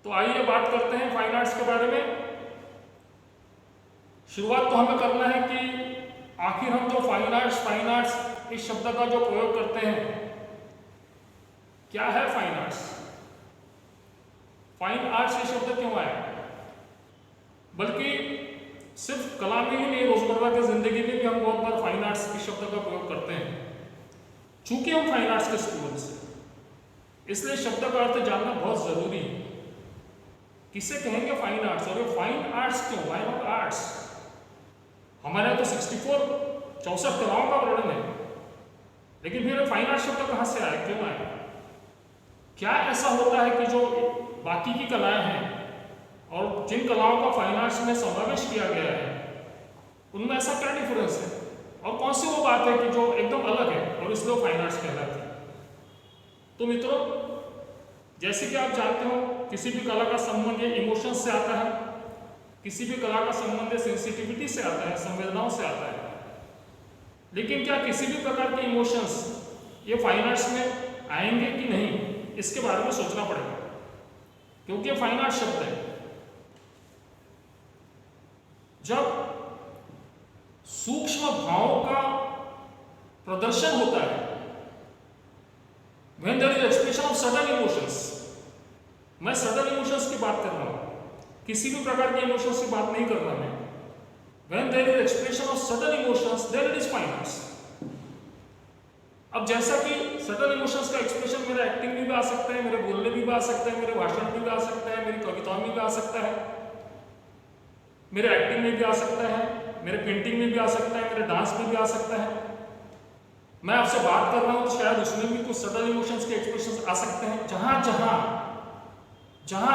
तो आइए बात करते हैं फाइन आर्ट्स के बारे में। शुरुआत तो हमें करना है कि आखिर हम जो फाइन आर्ट्स इस शब्द का जो प्रयोग करते हैं, क्या है फाइन आर्ट्स? फाइन आर्ट्स ये शब्द क्यों आया? बल्कि सिर्फ कला में ही नहीं, रोजमर्रा की जिंदगी में भी हम बहुत बार फाइन आर्ट्स इस शब्द का प्रयोग करते हैं। चूंकि हम फाइन आर्ट्स के स्टूडेंट्स हैं, इसलिए शब्द का अर्थ जानना बहुत जरूरी है। किसे कहेंगे फाइन आर्ट्स? और ये फाइन आर्ट्स क्यों? Why not arts? हमारे यहाँ तो 64 कलाओं का वर्णन है, लेकिन फिर फाइन आर्ट्स शब्द कहाँ से आया, क्यों आया? क्या ऐसा होता है कि जो बाकी की कलाएं हैं और जिन कलाओं का फाइन आर्ट्स में समावेश किया गया है, उनमें ऐसा क्या डिफरेंस है? और कौन सी वो बात है कि जो एकदम अलग है और इसलिए वो फाइन आर्ट्स कहलाती है? तो मित्रों, जैसे कि आप जानते हो, किसी भी कला का संबंध ये इमोशंस से आता है, किसी भी कला का संबंध सेंसिटिविटी से आता है, संवेदनाओं से आता है। लेकिन क्या किसी भी प्रकार के इमोशंस ये फाइन आर्ट्स में आएंगे कि नहीं, इसके बारे में सोचना पड़ेगा, क्योंकि ये फाइन आर्ट्स शब्द है। जब सूक्ष्म भावों का प्रदर्शन होता है, when there is expression of sudden emotions, मैं सडन इमोशंस की बात कर रहा हूं, किसी भी प्रकार के इमोशंस की बात नहीं कर रहा मैं। when there is expression of sudden emotions, then it is fine arts। अब जैसा कि सडन इमोशंस का एक्सप्रेशन मेरा एक्टिंग में भी आ सकता है, मेरे बोलने में भी आ सकता है, मेरे भाषण में भी आ सकता है, मेरी कविताओं में भी आ सकता है, मेरे एक्टिंग में भी आ सकता है, मेरे पेंटिंग में भी आ सकता है, मेरे डांस में भी आ सकता है। मैं आपसे बात कर रहा हूं तो शायद उसमें भी कुछ सडन इमोशंस के एक्सप्रेशंस आ सकते हैं। जहां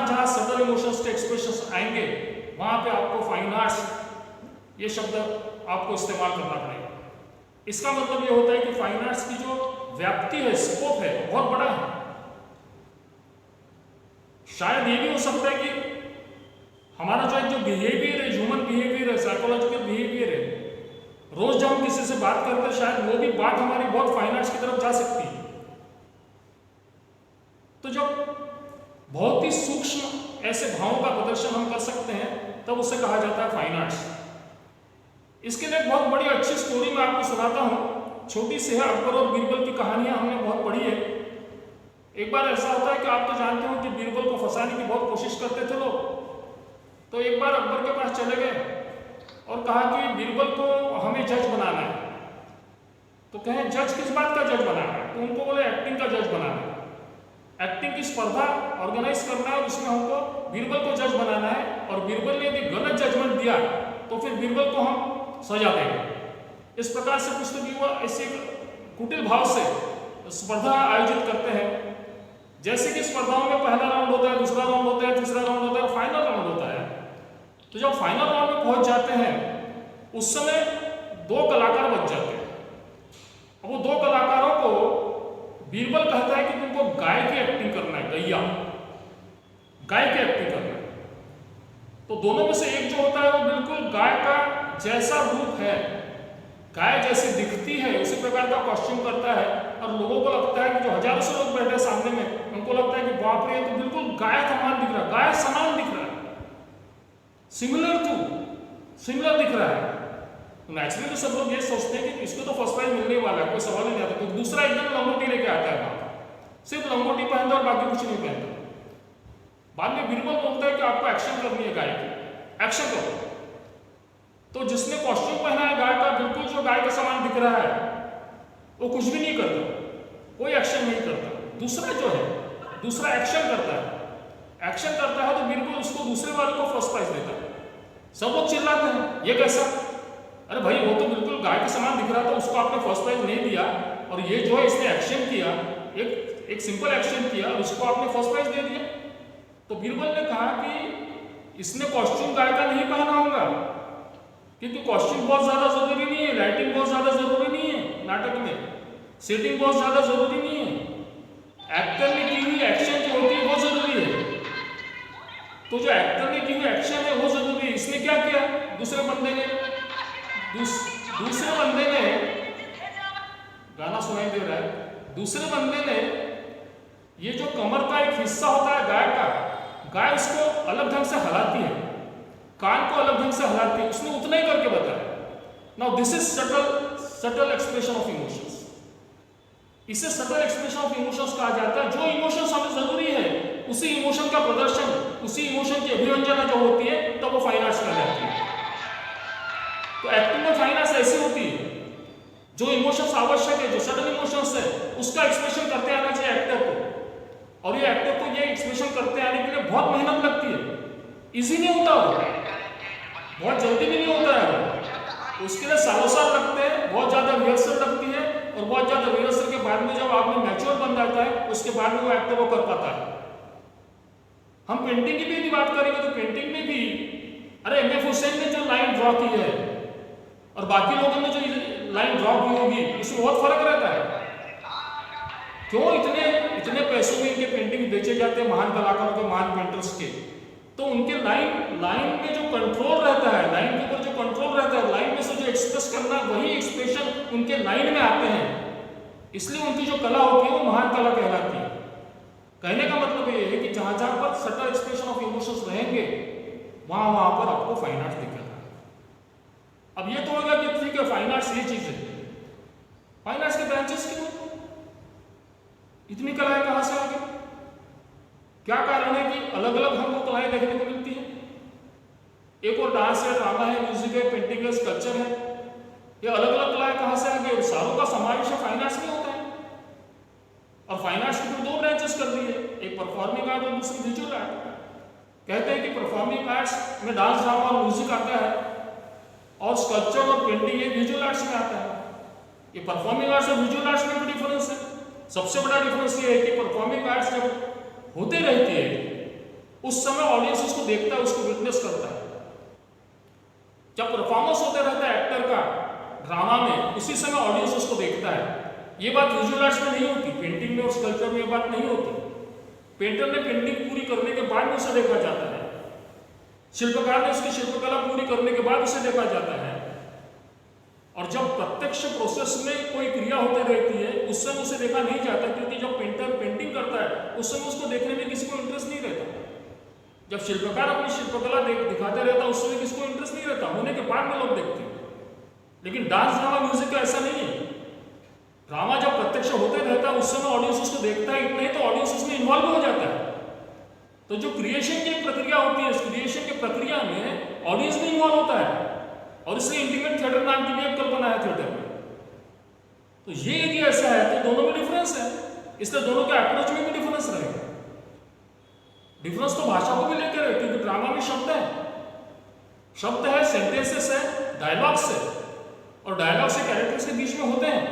जहां सडन इमोशंस के एक्सप्रेशंस आएंगे, वहां पे आपको फाइन आर्ट्स ये शब्द आपको इस्तेमाल करना पड़ेगा। इसका मतलब ये होता है कि फाइन आर्ट्स की जो व्याप्ति है, स्कोप है, बहुत बड़ा है। शायद ये भी हो सकता है कि हमारा जो बिहेवियर है, ह्यूमन बिहेवियर है, साइकोलॉजिकल बिहेवियर है, रोज जब हम किसी से बात करते हैं, शायद वो भी बात हमारी बहुत फाइन आर्ट्स की तरफ जा सकती है। तो जब बहुत ही सूक्ष्म ऐसे भावों का प्रदर्शन हम कर सकते हैं, तब उसे कहा जाता है फाइन आर्ट्स। इसके लिए बहुत बड़ी अच्छी स्टोरी मैं आपको सुनाता हूं। छोटी सी है, अकबर और बीरबल की कहानियां हमने बहुत पढ़ी है। एक बार ऐसा होता है कि आप तो जानते हो कि बीरबल को फंसाने की बहुत कोशिश करते थे लोग। तो एक बार अकबर के पास चले गए और कहा कि बीरबल को हमें जज बनाना है। तो कहें जज किस बात का जज बनाना है? तो उनको बोले एक्टिंग का जज बनाना है, एक्टिंग की स्पर्धा ऑर्गेनाइज करना है, उसमें हमको बीरबल को जज बनाना है। और बीरबल ने यदि गलत जजमेंट दिया तो फिर बीरबल को हम सजा देंगे। इस प्रकार से कुछ तो भी वो ऐसे कुटिल भाव से स्पर्धा आयोजित करते हैं। जैसे कि स्पर्धाओं में पहला राउंड होता है, दूसरा राउंड होता है, तीसरा राउंड होता है, फाइनल राउंड होता है। तो जब फाइनल राउंड में पहुंच जाते हैं, उस समय 2 कलाकार बच जाते हैं। अब वो 2 कलाकारों को बीरबल कहता है कि तुमको गाय की एक्टिंग करना है, गैया गाय की एक्टिंग करना है। तो दोनों में से एक जो होता है वो बिल्कुल गाय का जैसा रूप है, गाय जैसी दिखती है, उसी प्रकार का कॉस्ट्यूम करता है। और लोगों को लगता है कि जो हजारों से लोग बैठे सामने में, उनको लगता है कि बाप रे, तो बिल्कुल गाय समान दिख रहा है, गाय समान दिख रहा है, सिमिलर दिख रहा है। तो नेचुरली तो सब लोग ये सोचते हैं कि इसको तो फर्स्ट प्राइज मिलने वाला है, कोई सवाल ही नहीं आता। तो दूसरा एकदम लंगोटी लेके आता है, सिर्फ लंगोटी पहनता और बाकी कुछ नहीं पहनता। बाद में बीरबल बोलता है कि आपको एक्शन करनी है गाय की, एक्शन करो। तो जिसने कॉस्ट्यूम पहना है गाय का, बिल्कुल जो गाय के समान दिख रहा है, वो कुछ भी नहीं करता, कोई एक्शन नहीं करता। दूसरा जो है, दूसरा एक्शन करता है तो बीरबल उसको दूसरे वाले को फर्स्ट प्राइज देता है। सब लोग चिल्लाते हैं, ये कैसा? अरे भाई, वो तो बिल्कुल गाय के समान दिख रहा था, उसको आपने फर्स्ट प्राइज नहीं दिया, और ये जो है इसने एक्शन किया, एक सिंपल एक्शन किया, और उसको आपने फर्स्ट प्राइज दे दिया। तो बीरबल ने कहा कि इसने कॉस्ट्यूम गाय का नहीं पहना होगा, क्योंकि कॉस्ट्यूम बहुत ज्यादा जरूरी नहीं है, लाइटिंग बहुत ज्यादा जरूरी नहीं है, नाटक में सेटिंग बहुत ज्यादा जरूरी नहीं है, एक्टर ने की हुई एक्शन जो होती है वो जरूरी है। तो जो एक्टर ने की हुई एक्शन है वो जरूरी है। इसने क्या किया? दूसरे बंदे ने गाना सुनाई दे रहा है, दूसरे बंदे ने ये जो कमर का एक हिस्सा होता है गाय का, गाय उसको अलग ढंग से हिलाती है, कान को अलग ढंग से हिलाती है, उसने उतना ही करके बताया। Now this is subtle expression of emotions. इसे सटल एक्सप्रेशन ऑफ इमोशंस कहा जाता है। जो इमोशंस हमें जरूरी है उसी इमोशन का प्रदर्शन, उसी इमोशन की अभिव्यंजना जो होती है तब वो फाइन आर्ट्स कहलाती है। तो एक्टिंग में फाइन आर्ट्स ऐसी होती है, जो इमोशंस आवश्यक है, जो सडन इमोशंस है, उसका एक्सप्रेशन करते आना चाहिए एक्टर को। और ये एक्टर को ये एक्सप्रेशन करते आने के लिए बहुत मेहनत लगती है, इजी नहीं होता वो, बहुत जल्दी भी नहीं होता है, उसके लिए सालों साल लगते हैं, बहुत ज़्यादा रिहर्सल लगती है, और बहुत ज़्यादा रिहर्सल के बाद में जब आदमी मैच्योर बन जाता है उसके बाद में वो एक्टर वो कर पाता है। हम पेंटिंग की भी यदि बात करेंगे तो पेंटिंग में भी अरे एम.एफ. हुसैन ने जो लाइन ड्रॉ की है और बाकी लोगों ने जो लाइन ड्रॉ की होगी उसमें बहुत फर्क रहता है। क्यों इतने पैसों में इनके पेंटिंग बेचे जाते हैं महान कलाकारों के, महान पेंटर्स के? तो उनके लाइन में जो कंट्रोल रहता है, लाइन के ऊपर जो कंट्रोल रहता है, लाइन में से जो एक्सप्रेस करना वही एक्सप्रेशन उनके लाइन में आते हैं, इसलिए उनकी जो कला होती है वो महान कला कहलाती है। कहने का मतलब ये है कि जहां जहां पर सटल एक्सप्रेशन ऑफ इमोशंस रहेंगे वहां पर आपको फाइन आर्ट्स दिखेगा। अब ये तो होगा कि ठीक है फाइन आर्ट्स ये चीज है, फाइन आर्ट्स के ब्रांचेस क्यों, इतनी कलाएं कहां से आ गई? क्या कारण है कि अलग अलग हमको कलाएं देखने को मिलती है? एक और डांस है, ड्रामा है, म्यूजिक है, पेंटिंग है, स्कल्पचर है, ये अलग अलग कलाएं कहां से आ गई? सारों का समावेश फाइन आर्ट्स में होता है। और फाइन आर्ट्स की फिर दो ब्रांचेस कर दी है, एक परफॉर्मिंग आर्ट और दूसरी विजुअल आर्ट। कहते हैं कि परफॉर्मिंग आर्ट्स में डांस, ड्रामा और म्यूजिक आता है, और स्कल्पचर और पेंटिंग ये विजुअल आर्ट्स में आता है। ये परफॉर्मिंग आर्ट्स और विजुअल आर्ट्स में भी डिफरेंस है। सबसे बड़ा डिफरेंस ये है कि परफॉर्मिंग आर्ट्स जब होते रहती है उस समय ऑडियंस उसको देखता है, उसको विटनेस करता है। जब परफॉर्मेंस होते रहता है एक्टर का ड्रामा में, उसी समय ऑडियंस उसको देखता है। ये बात विजुअल आर्ट्स में नहीं होती, पेंटिंग में और स्कल्पचर में ये बात नहीं होती। पेंटर ने पेंटिंग पूरी करने के बाद में उसे देखा जाता है, शिल्पकार ने उसकी शिल्पकला पूरी करने के बाद उसे देखा जाता है। और जब प्रत्यक्ष प्रोसेस में कोई क्रिया होती रहती है उस समय उसे देखा नहीं जाता, क्योंकि जब पेंटर पेंटिंग करता है उस समय उसको देखने में किसी को इंटरेस्ट नहीं रहता। जब शिल्पकार अपनी शिल्पकला दिखाते रहता उस समय किसी को इंटरेस्ट नहीं रहता, होने के बाद में लोग देखते हैं। लेकिन डांस, ड्रामा, म्यूजिक का ऐसा नहीं है। ड्रामा जब प्रत्यक्ष होते रहता है उस समय ऑडियंस उसको देखता है, इतना ही तो ऑडियंस उसमें इन्वॉल्व हो जाता है। तो जो क्रिएशन की एक प्रक्रिया होती है, उस क्रिएशन की प्रक्रिया में ऑडियंस भी इन्वॉल्व होता है, और इसलिए इंटीमेट थिएटर नाम की भी एक कल्पना है थिएटर में। तो ये यदि ऐसा है तो दोनों में डिफरेंस है, इसलिए दोनों के अप्रोच में भी डिफरेंस रहेगा। डिफरेंस तो भाषा को भी लेकर है, क्योंकि ड्रामा में शब्द है, सेंटेंसेस है, डायलॉग्स है, और डायलॉग से कैरेक्टर्स के बीच में होते हैं,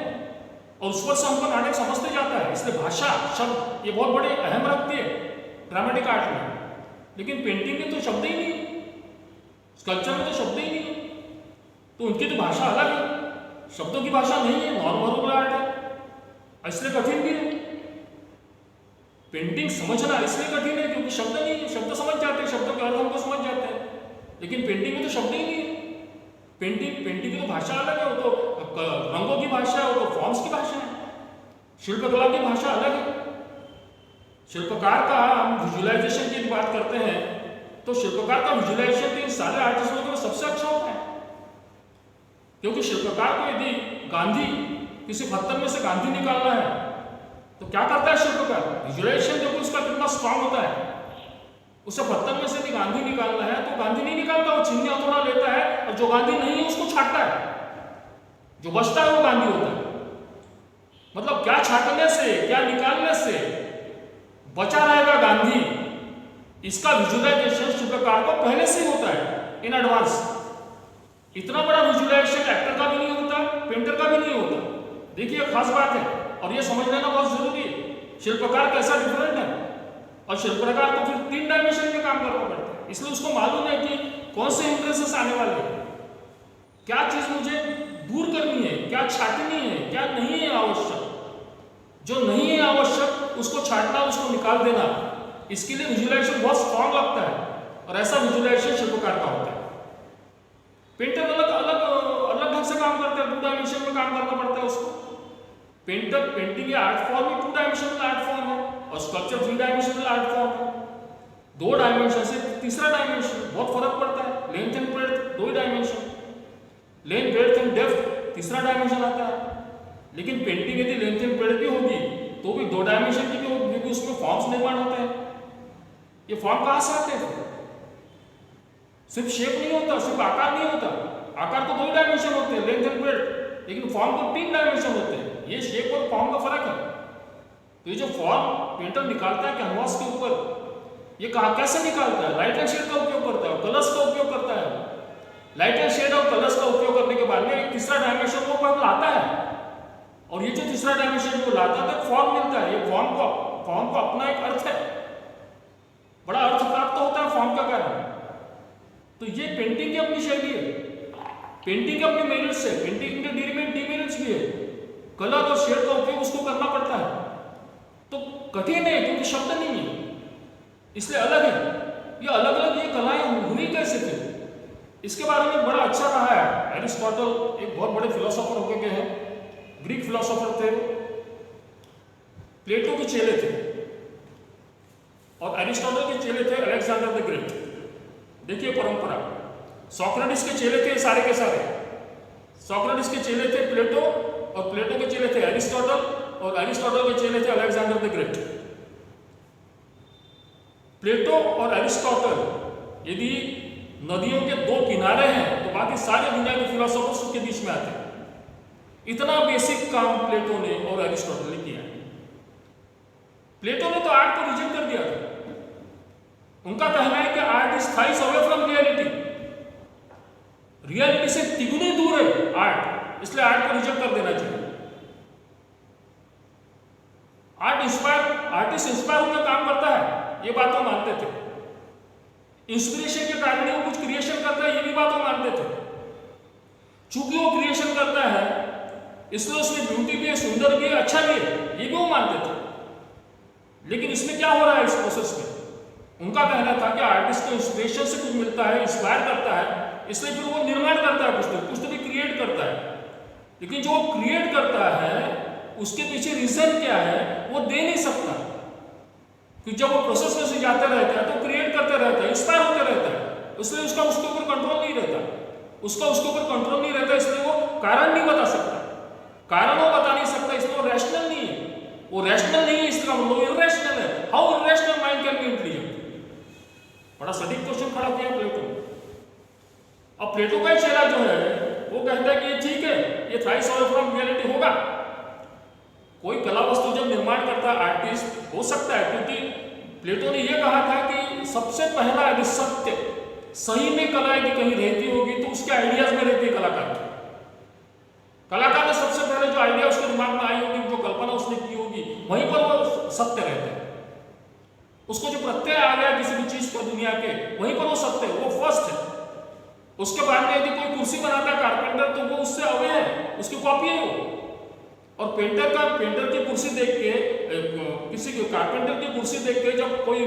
और उस पर से हमको नाटक समझते जाता है। इसलिए भाषा, शब्द ये बहुत बड़े अहम रखती है ड्रामेटिक आर्ट में। लेकिन पेंटिंग में तो शब्द ही नहीं, स्कल्पचर में तो शब्द ही नहीं, तो उनकी तो भाषा अलग है, शब्दों की भाषा नहीं है, नॉन-वर्बल आर्ट है, इसलिए कठिन भी है। पेंटिंग समझना इसलिए कठिन है क्योंकि शब्द नहीं है, शब्द समझ जाते हैं, शब्दों के अर्थ हमको समझ जाते हैं, लेकिन पेंटिंग में तो शब्द ही नहीं है। पेंटिंग की तो भाषा अलग है, वो तो रंगों की भाषा है, वो तो फॉर्म्स की भाषा है, शिल्पकला की भाषा अलग है। शिल्पकार का हम विजुअलाइजेशन की बात करते हैं तो शिल्पकार का विजुअलाइजेशन इन सारे आर्टिस्टों में सबसे अच्छा होता है, क्योंकि शिल्पकार को यदि गांधी, किसी पत्थर में से गांधी निकालना है तो क्या करता है शिल्पकार? विजुअलाइजेशन देखो उसका कितना स्ट्रांग होता है। उसे पत्थर में से यदि गांधी निकालना है तो गांधी नहीं निकालता, वो छिन्नी हथौड़ा लेता है और जो गांधी नहीं है उसको छाटता है, जो बचता है वो गांधी होता है। मतलब क्या छाटने से, क्या निकालने से बचा रहेगा गांधी, इसका विजुअलाइजेशन शिल्पकार को पहले से ही होता है इन एडवांस। इतना बड़ा विजुअलाइजेशन एक्टर का भी नहीं होता, पेंटर का भी नहीं होता। देखिए खास बात है, और ये समझ लेना बहुत जरूरी है, शिल्पकार कैसा डिफरेंट है, और शिल्पकार को फिर 3 डायमेंशन में काम करना पड़ता है। इसलिए उसको मालूम है कि कौन से इंप्रेशंस आने वाले हैं, क्या चीज मुझे दूर करनी है, क्या छाटनी है, क्या नहीं है आवश्यक, जो नहीं है आवश्यक उसको छाटना, उसको निकाल देना। इसके लिए विजुअलाइजेशन बहुत स्ट्रांग लगता है, और ऐसा विजुअलाइजेशन शिल्पकार का होता है। पेंटर अलग ढंग से काम करता है, 2 डायमेंशन में काम करना पड़ता है उसको। पेंटिंग आर्ट फॉर्म ही 2 डायमेंशनल आर्ट फॉर्म है, और स्कल्पचर 3 डायमेंशनल आर्ट फॉर्म है। 2 डायमेंशन तीसरा डायमेंशन, बहुत फर्क पड़ता है। Length and breadth 2 he dimension, length breadth and depth तीसरा डायमेंशन आता है। लेकिन पेंटिंग यदि लेंथ एंड ब्रेड्थ भी होगी तो भी 2 डायमेंशन की भी होगी, क्योंकि उसमें फॉर्म्स निर्माण होते हैं। ये फॉर्म कहाँ से आते हैं? सिर्फ शेप नहीं होता, सिर्फ आकार नहीं होता। आकार तो 2 ही डायमेंशन होते हैं, लेंथ एंड ब्रेड्थ, लेकिन फॉर्म तो 3 डायमेंशन होते हैं। ये शेप और फॉर्म का फर्क है। तो ये जो फॉर्म पेंटर निकालता है कैनवास के ऊपर, ये कहाँ कैसे निकालता है? लाइट एंड शेड का उपयोग करता है, कलर्स का उपयोग करता है। लाइट एंड शेड और कलर्स का उपयोग करने के बाद में एक तीसरा डायमेंशन वो पॉइंट लाता है, और ये जो तीसरा डायमेंशन जो लाता है फॉर्म मिलता है। ये फॉर्म को अपना एक अर्थ है, बड़ा अर्थ प्राप्त होता है फॉर्म का कारण। तो ये पेंटिंग की अपनी शैली है, पेंटिंग के अपने मेरिट्स है, पेंटिंग के डीमेरिट्स भी है। कलर और शेड का उपयोग उसको करना पड़ता है, तो कठिन है क्योंकि शब्द नहीं है, इसलिए अलग है। ये अलग अलग ये कलाएं हुई कैसे थे, इसके बारे में बड़ा अच्छा कहा है एरिस्टोटल। एक बहुत बड़े फिलोसोफर होकर गए हैं, ग्रीक फिलोसोफर थे, प्लेटो के चेले थे, और एरिस्टोटल के चेले थे अलेक्जेंडर द ग्रेट। देखिए परंपरा, सोक्रेटिस के चेले थे सारे के सारे। सोक्रेटिस के चेले थे प्लेटो, और प्लेटो के चेले थे एरिस्टोटल, और एरिस्टोटल के चेले थे अलेक्जेंडर द ग्रेट। प्लेटो और एरिस्टोटल यदि नदियों के 2 किनारे हैं तो बाकी सारे दुनिया के फिलोसोफर्स उसके बीच में आते हैं। इतना बेसिक काम प्लेटो ने और एरिस्टोटल ने किया। प्लेटो ने तो आर्ट को रिजेक्ट कर दिया था। उनका कहना है कि art is thighs away from reality, reality से तिगुनी दूर है आर्ट, इसलिए आर्ट को रिजेक्ट कर देना चाहिए। आर्टिस्ट इंस्पायर होकर काम करता है, ये बात वो मानते थे। इंस्पिरेशन के कारण ही वो कुछ क्रिएशन करता है, ये भी बात वो मानते थे। चूंकि वो क्रिएशन करता है इसलिए उसमें ब्यूटी भी है, सुंदर भी है, अच्छा भी है, ये भी वो मानते थे। लेकिन इसमें क्या हो रहा है इस प्रोसेस में? उनका कहना था कि आर्टिस्ट को इंस्पिरेशन से कुछ मिलता है, इंस्पायर करता है, इसलिए फिर वो निर्माण करता है, कुछ तो भी क्रिएट करता है। लेकिन जो क्रिएट करता है उसके पीछे रीजन क्या है वो दे नहीं सकता, कि जब वो प्रोसेस में से जाते रहता है तो क्रिएट करते रहता है, इंस्पायर होते रहता है, इसलिए उसका उसके ऊपर कंट्रोल नहीं रहता, उसके ऊपर कंट्रोल नहीं रहता, इसलिए वो कारण नहीं बता सकता, कारण वो बता नहीं सकता, इसलिए वो रैशनल नहीं है। वो रैशनल नहीं है, इसका मतलब इररेशनल है। How irrational mind can be intelligent? बड़ा सटीक क्वेश्चन खड़ा किया प्लेटो। अब प्लेटो का चेला जो है वो कहता है कि ठीक है, ये थ्राइस अवे फ्रॉम रियलिटी होगा। कोई कला वस्तु जब निर्माण करता है आर्टिस्ट, हो सकता है, क्योंकि प्लेटो ने यह कहा था कि सबसे पहला यदि सत्य सही में कला की कहीं रहती होगी तो उसके आइडियाज में रहती है कलाकार की। कलाकार ने सबसे पहले जो आइडिया उसके दिमाग में आई होगी, जो कल्पना उसने की होगी, वहीं पर वो सत्य रहता है। उसको जो प्रत्यय आ गया किसी भी चीज को दुनिया के, वहीं पर वो सत्य है, वो फर्स्ट है। उसके बाद में यदि कोई कुर्सी बनाता है कारपेंटर तो वो उससे अवे है, उसकी कॉपी है वो। और पेंटर की कुर्सी देख के, किसी कारपेंटर की कुर्सी देख के जब कोई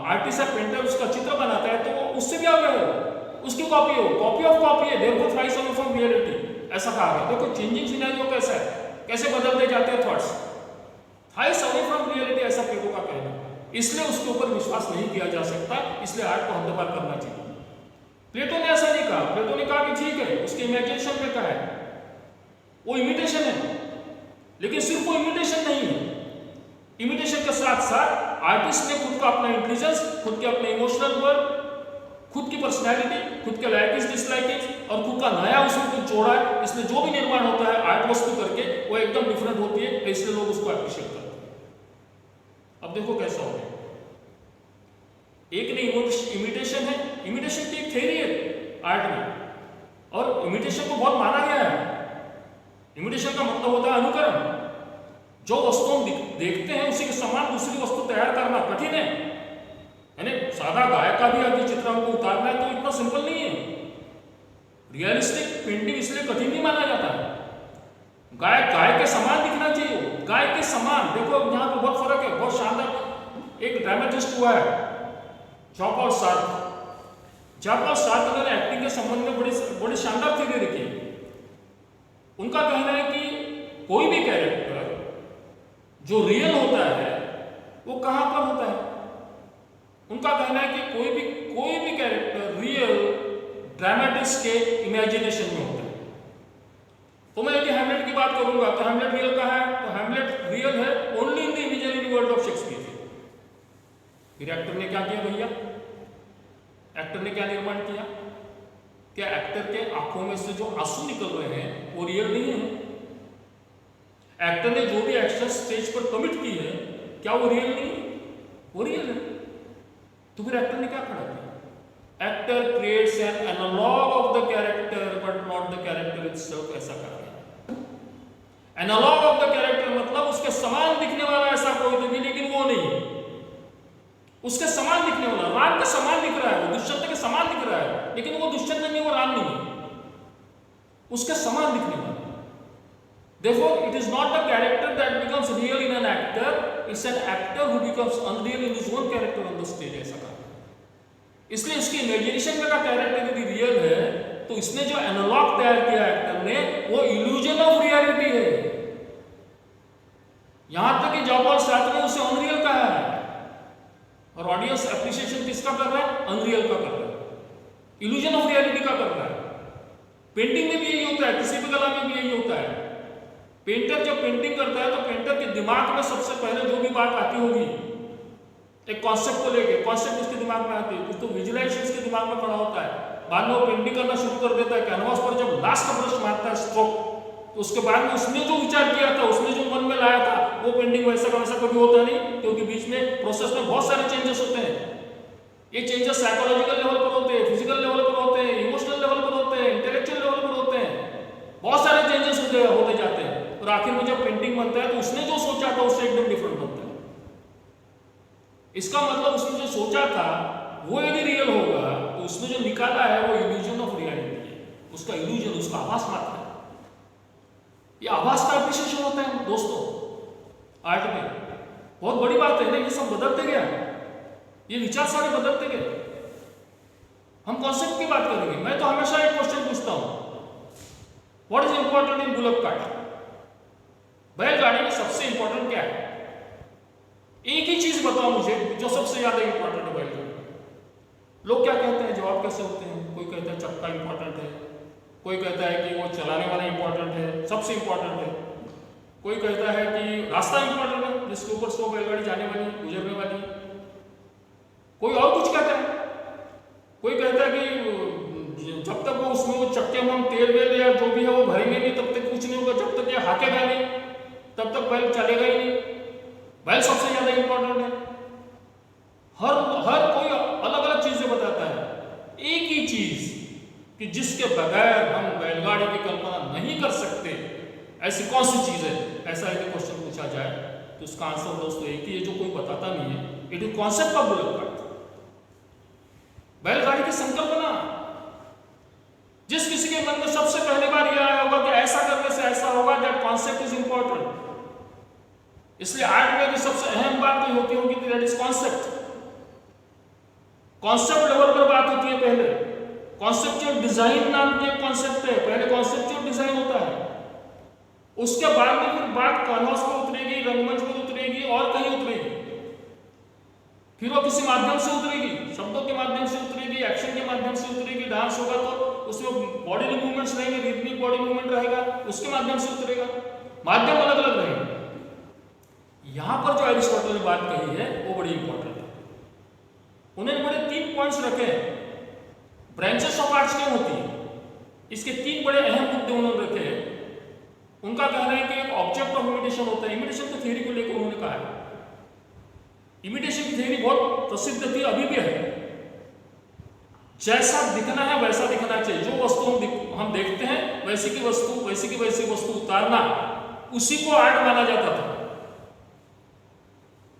आर्टिस्ट या पेंटर उसका चित्र बनाता है तो वो उससे भी अवे है, उसकी कॉपी है, कॉपी ऑफ कॉपी है, therefore thrice away from reality, ऐसा कहा गया। देखो चेंजिंग सिनेरियो कैसा है, कैसे बदलते जाते हैं thoughts, thrice away from reality, ऐसा प्लेटो का कहना है। इसलिए उसके ऊपर विश्वास नहीं किया जा सकता, इसलिए आर्ट को हद्दपार करना चाहिए। प्लेटो ने ऐसा नहीं कहा। प्लेटो ने कहा कि ठीक है, उसके इमेजिनेशन में कहा है, वो इमिटेशन है, लेकिन सिर्फ वो इमिटेशन नहीं है। इमिटेशन के साथ साथ आर्टिस्ट ने खुद का अपना इंटेलिजेंस, खुद के अपने इमोशनल वर्ड, खुद की पर्सनैलिटी, खुद के लाइकिंग डिसलाइकिंग और खुद का नया उसमें कुछ जोड़ा है। इसलिए जो भी निर्माण होता है आर्ट वस्तु करके वो एकदम डिफरेंट होती है, इसलिए लोग उसको अप्रिशिएट करते हैं। अब देखो कैसा हो गया, एक ने इमिटेशन है, इमिटेशन की एक थ्योरी है आर्ट में, और इमिटेशन को बहुत माना गया है। इमिटेशन का मतलब होता है अनुकरण। जो वस्तु हम देखते हैं उसी के समान दूसरी वस्तु तैयार करना कठिन है। यानी सादा गाय का भी अगर चित्र हमको उतारना है तो इतना सिंपल नहीं है। रियलिस्टिक पेंटिंग इसलिए कठिन नहीं माना जाता है। गाय के समान दिखना चाहिए, गाय के समान। देखो यहाँ पे बहुत फर्क है, बहुत शानदार एक ड्रामेटिस्ट हुआ है जॉन-पॉल सार्त्र। जॉन-पॉल सार्त्र ने एक्टिंग के संबंध में बड़ी शानदार थ्योरी रखी है। उनका कहना है कि कोई भी कैरेक्टर जो रियल होता है वो कहां पर होता है? उनका कहना है कि कोई भी कैरेक्टर रियल ड्रामेटिक्स के इमेजिनेशन में होता है। तो मैं यदि हैमलेट की बात करूंगा तो हैमलेट रियल का है, तो हैमलेट रियल है only in the imaginary world of Shakespeare. फिर एक्टर ने क्या किया भैया? एक्टर ने क्या निर्माण किया? क्या एक्टर के आंखों में से जो आंसू निकल रहे हैं वो रियल नहीं है? एक्टर ने जो भी एक्शन स्टेज पर कमिट की है क्या वो रियल नहीं है? वो रियल है। तो फिर एक्टर ने क्या खड़ा किया? Actor creates an analog of the character but not the character itself, ऐसा कहा गया। एनालॉग ऑफ द कैरेक्टर मतलब उसके समान दिखने वाला ऐसा कोई तो नहीं, लेकिन वो नहीं, उसके समान दिखने वाला। राम के समान दिख रहा है, वो दुष्यंत के समान दिख रहा है, लेकिन वो दुष्यंत नहीं, वो राम नहीं है, उसके समान दिखने वाला। Therefore, it is not the character that becomes real in an actor, it's an actor who becomes unreal in his own character on the stage, ऐसा कहा। इसलिए उसकी इमेजिनेशन में का कैरेक्टर यदि रियल है तो इसने जो एनालॉग तैयार किया एक्टर ने वो इल्यूजन ऑफ रियलिटी है। यहां तक कि जॉबॉल साथ में उसे अनरियल कहा है, और ऑडियंस एप्रिसिएशन किसका कर रहा है? अनरियल का कर रहा है, इल्यूजन ऑफ रियलिटी का कर रहा है। पेंटिंग में भी यही होता है, किसी भी कला में भी यही होता है। पेंटर जब पेंटिंग करता है तो पेंटर के दिमाग में सबसे पहले जो भी बात आती होगी, एक कॉन्सेप्ट को लेके, कॉन्सेप्ट उसके दिमाग में आती है, कुछ तो विजुअलाइजेशन उसके दिमाग में खड़ा होता है। बाद में वो पेंटिंग करना शुरू कर देता है, कैनवास पर जब लास्ट का ब्रश मारता है स्ट्रोक, तो उसके बाद में उसने जो विचार किया था, उसने जो मन में लाया था, वो पेंटिंग वैसा का वैसा कभी होता नहीं, क्योंकि बीच में प्रोसेस में बहुत सारे चेंजेस होते हैं। ये चेंजेस साइकोलॉजिकल लेवल पर होते हैं, फिजिकल लेवल पर होते हैं, इमोशनल लेवल पर होते हैं, इंटेलेक्चुअल लेवल पर होते हैं, बहुत सारे चेंजेस होते जाते हैं, और आखिर में जब पेंटिंग बनता है तो उसने जो सोचा था उससे एकदम डिफरेंट बनता है। इसका मतलब उसने जो सोचा था वो यदि रियल होगा तो उसने जो निकाला है वो इल्यूजन ऑफ रियलिटी है, उसका इल्यूजन, उसका आभास मात्र है। ये आभास का एप्रिसिएशन होता है दोस्तों आर्ट में, बहुत बड़ी बात है ना। ये सब बदलते गया, ये विचार सारे बदलते गए। हम कॉन्सेप्ट की बात करेंगे। मैं तो हमेशा एक क्वेश्चन पूछता हूं, what is important in bullock cart? बैलगाड़ी में सबसे इंपॉर्टेंट क्या है? एक ही चीज बताओ मुझे जो सबसे ज्यादा इंपॉर्टेंट है बैलगाड़ी। लोग क्या कहते हैं, जवाब कैसे होते हैं? कोई कहता है चक्का इंपॉर्टेंट है, कोई कहता है कि वो चलाने वाला इंपॉर्टेंट है, सबसे इंपॉर्टेंट है, कोई कहता है कि रास्ता इंपॉर्टेंट है जिसके ऊपर से वो बैलगाड़ी जाने वाली, गुजरने वाली, कोई और कुछ कहता है, कोई कहता है कि जब तक वो उसमें वो चक्के में हम तेल वेल या जो भी है वो भरेंगे नहीं तब तक कुछ नहीं होगा, जब तक ये हाकेगा नहीं तब तक बैल चलेगा ही नहीं। बैल सबसे ज्यादा इंपॉर्टेंट है। हर कोई अलग अलग चीजें बताता है। एक ही चीज कि जिसके बगैर हम बैलगाड़ी की कल्पना नहीं कर सकते, ऐसी कौन सी चीज है? ऐसा यदि क्वेश्चन पूछा जाए तो उसका आंसर दोस्तों एक ही है जो कोई बताता नहीं है। It is concept of bullock cart, बैलगाड़ी की संकल्पना। जिस किसी के मन में सबसे पहली बार यह आया होगा कि ऐसा करने से ऐसा होगा, दैट कॉन्सेप्ट इज इंपॉर्टेंट। इसलिए आर्ट में की सबसे अहम बात होती होगी that is concept. Concept level पर बात होती है। पहले कॉन्सेप्चुअल डिजाइन नाम की एक कॉन्सेप्ट है, पहले कॉन्सेप्चुअल डिजाइन होता है, उसके बाद में फिर बात कैनवास पर उतरेगी, रंगमंच पर उतरेगी और कहीं उतरेगी, फिर वो किसी माध्यम से उतरेगी, शब्दों के माध्यम से उतरेगी, एक्शन के माध्यम से उतरेगी, डांस होगा तो उसमें बॉडी मूवमेंट्स रहेंगे, रिदमिक बॉडी मूवमेंट रहेगा, उसके माध्यम से उतरेगा। माध्यम अलग अलग रहेंगे। यहां पर जो एरिस्टोटल ने बात कही है वो बड़ी इंपॉर्टेंट है। उन्होंने बड़े 3 पॉइंट्स रखे हैं। ब्रांचेस ऑफ आर्ट्स क्यों होती है, इसके 3 बड़े अहम मुद्दे उन्होंने रखे हैं। उनका कहना है कि एक ऑब्जेक्ट ऑफ इमिटेशन होता है। इमिटेशन की थ्योरी को लेकर उन्होंने कहा है, इमिटेशन की थ्योरी बहुत प्रसिद्ध थी, अभी भी है। जैसा दिखना है वैसा दिखना चाहिए, जो वस्तु हम देखते हैं वैसी की वैसी वस्तु उतारना, उसी को आर्ट माना जाता था।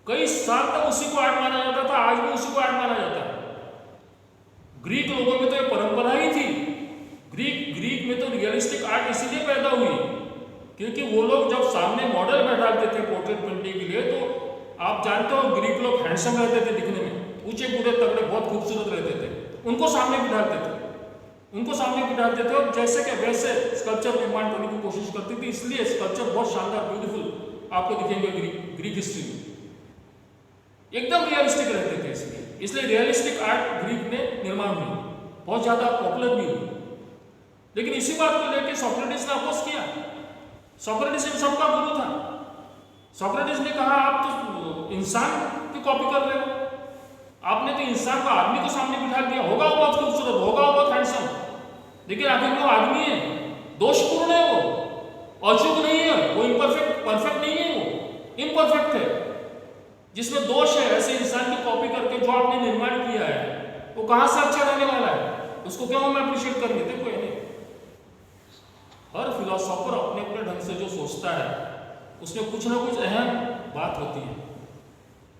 कई साल तक उसी को आर्ट माना जाता था, आज भी उसी को आर्ट माना जाता है। ग्रीक लोगों में तो ये परंपरा ही थी। ग्रीक में तो रियलिस्टिक आर्ट इसीलिए पैदा हुई क्योंकि वो लोग जब सामने मॉडल बैठाते थे पोर्ट्रेट पेंटिंग के लिए, तो आप जानते हो ग्रीक लोग हैंडसम रहते थे दिखने में, ऊंचे बूढ़े तगड़े बहुत खूबसूरत रहते थे। उनको सामने बिठाते थे और जैसे कि वैसे स्कल्पचर निर्माण करने की कोशिश करती थी। इसलिए स्कल्पचर बहुत शानदार ब्यूटीफुल आपको दिखेंगे ग्रीक हिस्ट्री में, एकदम रियलिस्टिक रहते थे। इसलिए इसलिए रियलिस्टिक आर्ट ग्रीक में निर्माण हुई, बहुत ज़्यादा पॉपुलर भी हुई। लेकिन इसी बात को लेकर सोक्रेटिस ने अपोज किया। सोक्रेटिस इन सबका गुरु था। सोक्रेटिस ने कहा आप तो इंसान की कॉपी कर रहे हो, आपने तो इंसान को, आदमी को सामने बिठा दिया, होगा वो बहुत खूबसूरत, होगा वो बहुत हैंडसम, लेकिन आखिर वो आदमी है, दोषपूर्ण है, वो अचूक नहीं है, वो इम्परफेक्ट, परफेक्ट नहीं है, वो इम्परफेक्ट है, जिसमें दोष है। ऐसे इंसान की कॉपी करके जो आपने निर्माण किया है वो कहां से अच्छा रहने वाला है, उसको क्यों हम अप्रिशिएट करेंगे? देखो नहीं, हर फिलोसोफर अपने अपने ढंग से जो सोचता है उसमें कुछ ना कुछ अहम बात होती है।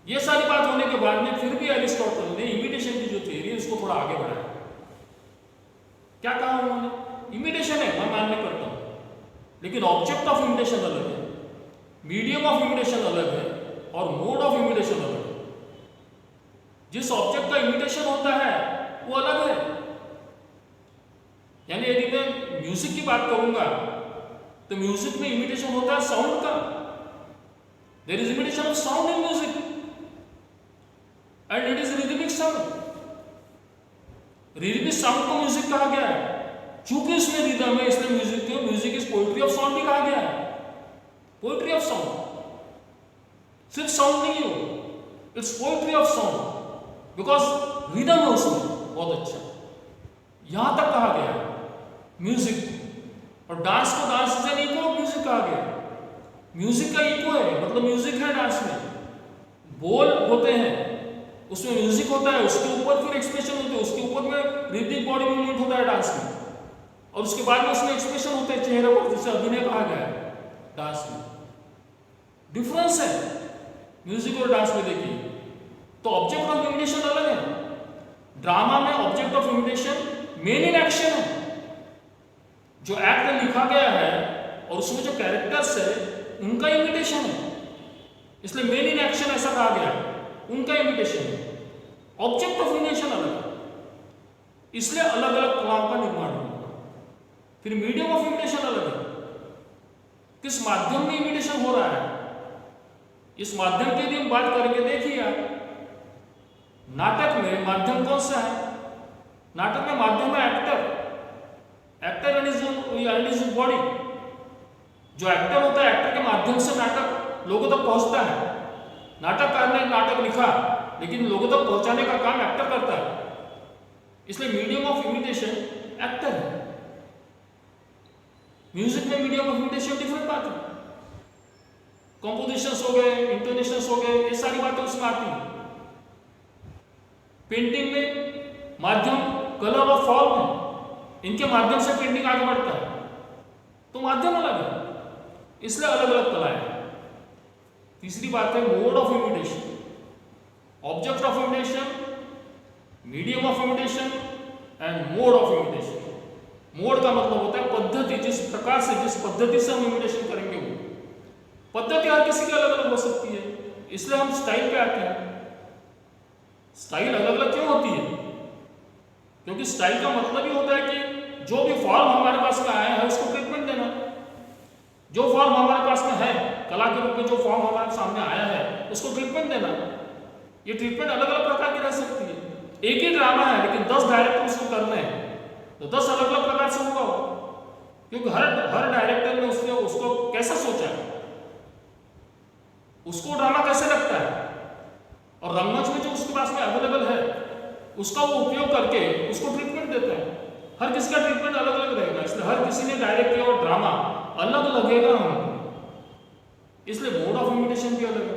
ये सारी बात होने के बाद में फिर भी एरिस्टोटल ने इमिटेशन की जो थ्योरी है उसको थोड़ा आगे बढ़ाया। क्या कहा उन्होंने? इमिटेशन है, मैं मान्य करता हूं, लेकिन ऑब्जेक्ट ऑफ इमिटेशन अलग है, मीडियम ऑफ इमिटेशन अलग है और मोड ऑफ इमिटेशन अलग है। जिस ऑब्जेक्ट का इमिटेशन होता है वो अलग है। यानी यदि मैं म्यूजिक की बात करूंगा तो म्यूजिक में इमिटेशन होता है साउंड का। There is imitation of sound in music and it is rhythmic sound. Rhythmic sound को म्यूजिक कहा गया है, चूंकि इसमें रिदम है इसलिए म्यूजिक को music is poetry of sound भी कहा गया है। पोएट्री ऑफ साउंड, सिर्फ साउंड नहीं है, it's poetry of sound because rhythm है उसमें बहुत अच्छा। यहां तक कहा गया है म्यूजिक। और डांस को dance is an eco of music कहा गया। म्यूजिक का इको है, मतलब म्यूजिक है डांस में, बोल होते हैं उसमें म्यूजिक होता है, उसके ऊपर फिर एक्सप्रेशन होते हैं, उसके ऊपर में रिदमिक बॉडी मूवमेंट होता है डांस में, और उसके बाद में उसमें एक्सप्रेशन होते हैं चेहरे पर, जिसे अभिनय कहा गया है डांस में। डिफरेंस है म्यूजिक और डांस में। देखिए तो ऑब्जेक्ट ऑफ इमिटेशन अलग है। ड्रामा में object of imitation main in action है, जो एक्ट में लिखा गया है और उसमें जो कैरेक्टर्स है उनका इमिटेशन है, इसलिए मेन इन एक्शन ऐसा कहा गया है, उनका इमिटेशन है। ऑब्जेक्ट ऑफ इमिटेशन अलग है, इसलिए अलग अलग कलाओं का निर्माण होगा। फिर मीडियम ऑफ इमिटेशन अलग है, किस माध्यम में इमिटेशन हो रहा है, इस माध्यम की यदि हम बात करेंगे, देखिए आप नाटक में माध्यम कौन सा है? नाटक में माध्यम है actor, actor and his body. जो एक्टर होता है, एक्टर के माध्यम से नाटक लोगों तक पहुंचता है। नाटककार ने नाटक लिखा लेकिन लोगों तक पहुंचाने का काम एक्टर करता है, इसलिए मीडियम ऑफ इमिटेशन एक्टर है। म्यूजिक में मीडियम ऑफ इमिटेशन डिफरेंट बात है, कंपोजिशंस हो गए, इंटोनेशंस हो गए, ये सारी बातें उसमें आती हैं। पेंटिंग में माध्यम कलर और फॉर्म है, इनके माध्यम से पेंटिंग आगे बढ़ता है, तो माध्यम अलग है, इसलिए अलग अलग कला है। तीसरी बात है mode of imitation, object of imitation, medium of imitation and mode of imitation. Mode का मतलब होता है पद्धति, जिस प्रकार से, जिस पद्धति से हम इमिटेशन करेंगे वो पद्धति हर किसी की अलग अलग हो सकती है, इसलिए हम स्टाइल पे आते हैं। स्टाइल अलग अलग क्यों होती है? क्योंकि स्टाइल का मतलब ही होता है कि जो भी फॉर्म हमारे पास में आया है उसको ट्रीटमेंट देना। जो फॉर्म हमारे पास में है, कला के रूप में जो फॉर्म हमारे सामने आया है उसको ट्रीटमेंट देना। ये ट्रीटमेंट अलग अलग प्रकार की रह सकती है। एक ही ड्रामा है लेकिन 10 डायरेक्टर उसको करने हैं तो 10 अलग अलग प्रकार से होगा, क्योंकि हर डायरेक्टर ने उसको कैसा सोचा है, उसको ड्रामा कैसे लगता है, और रंगमंच में जो उसके पास में अवेलेबल है उसका वो उपयोग करके उसको ट्रीटमेंट देते हैं। हर किसी का ट्रीटमेंट अलग अलग रहेगा, इसलिए हर किसी ने डायरेक्ट किया और ड्रामा अलग लगेगा हमको, इसलिए मोड ऑफ इमिटेशन भी अलग है।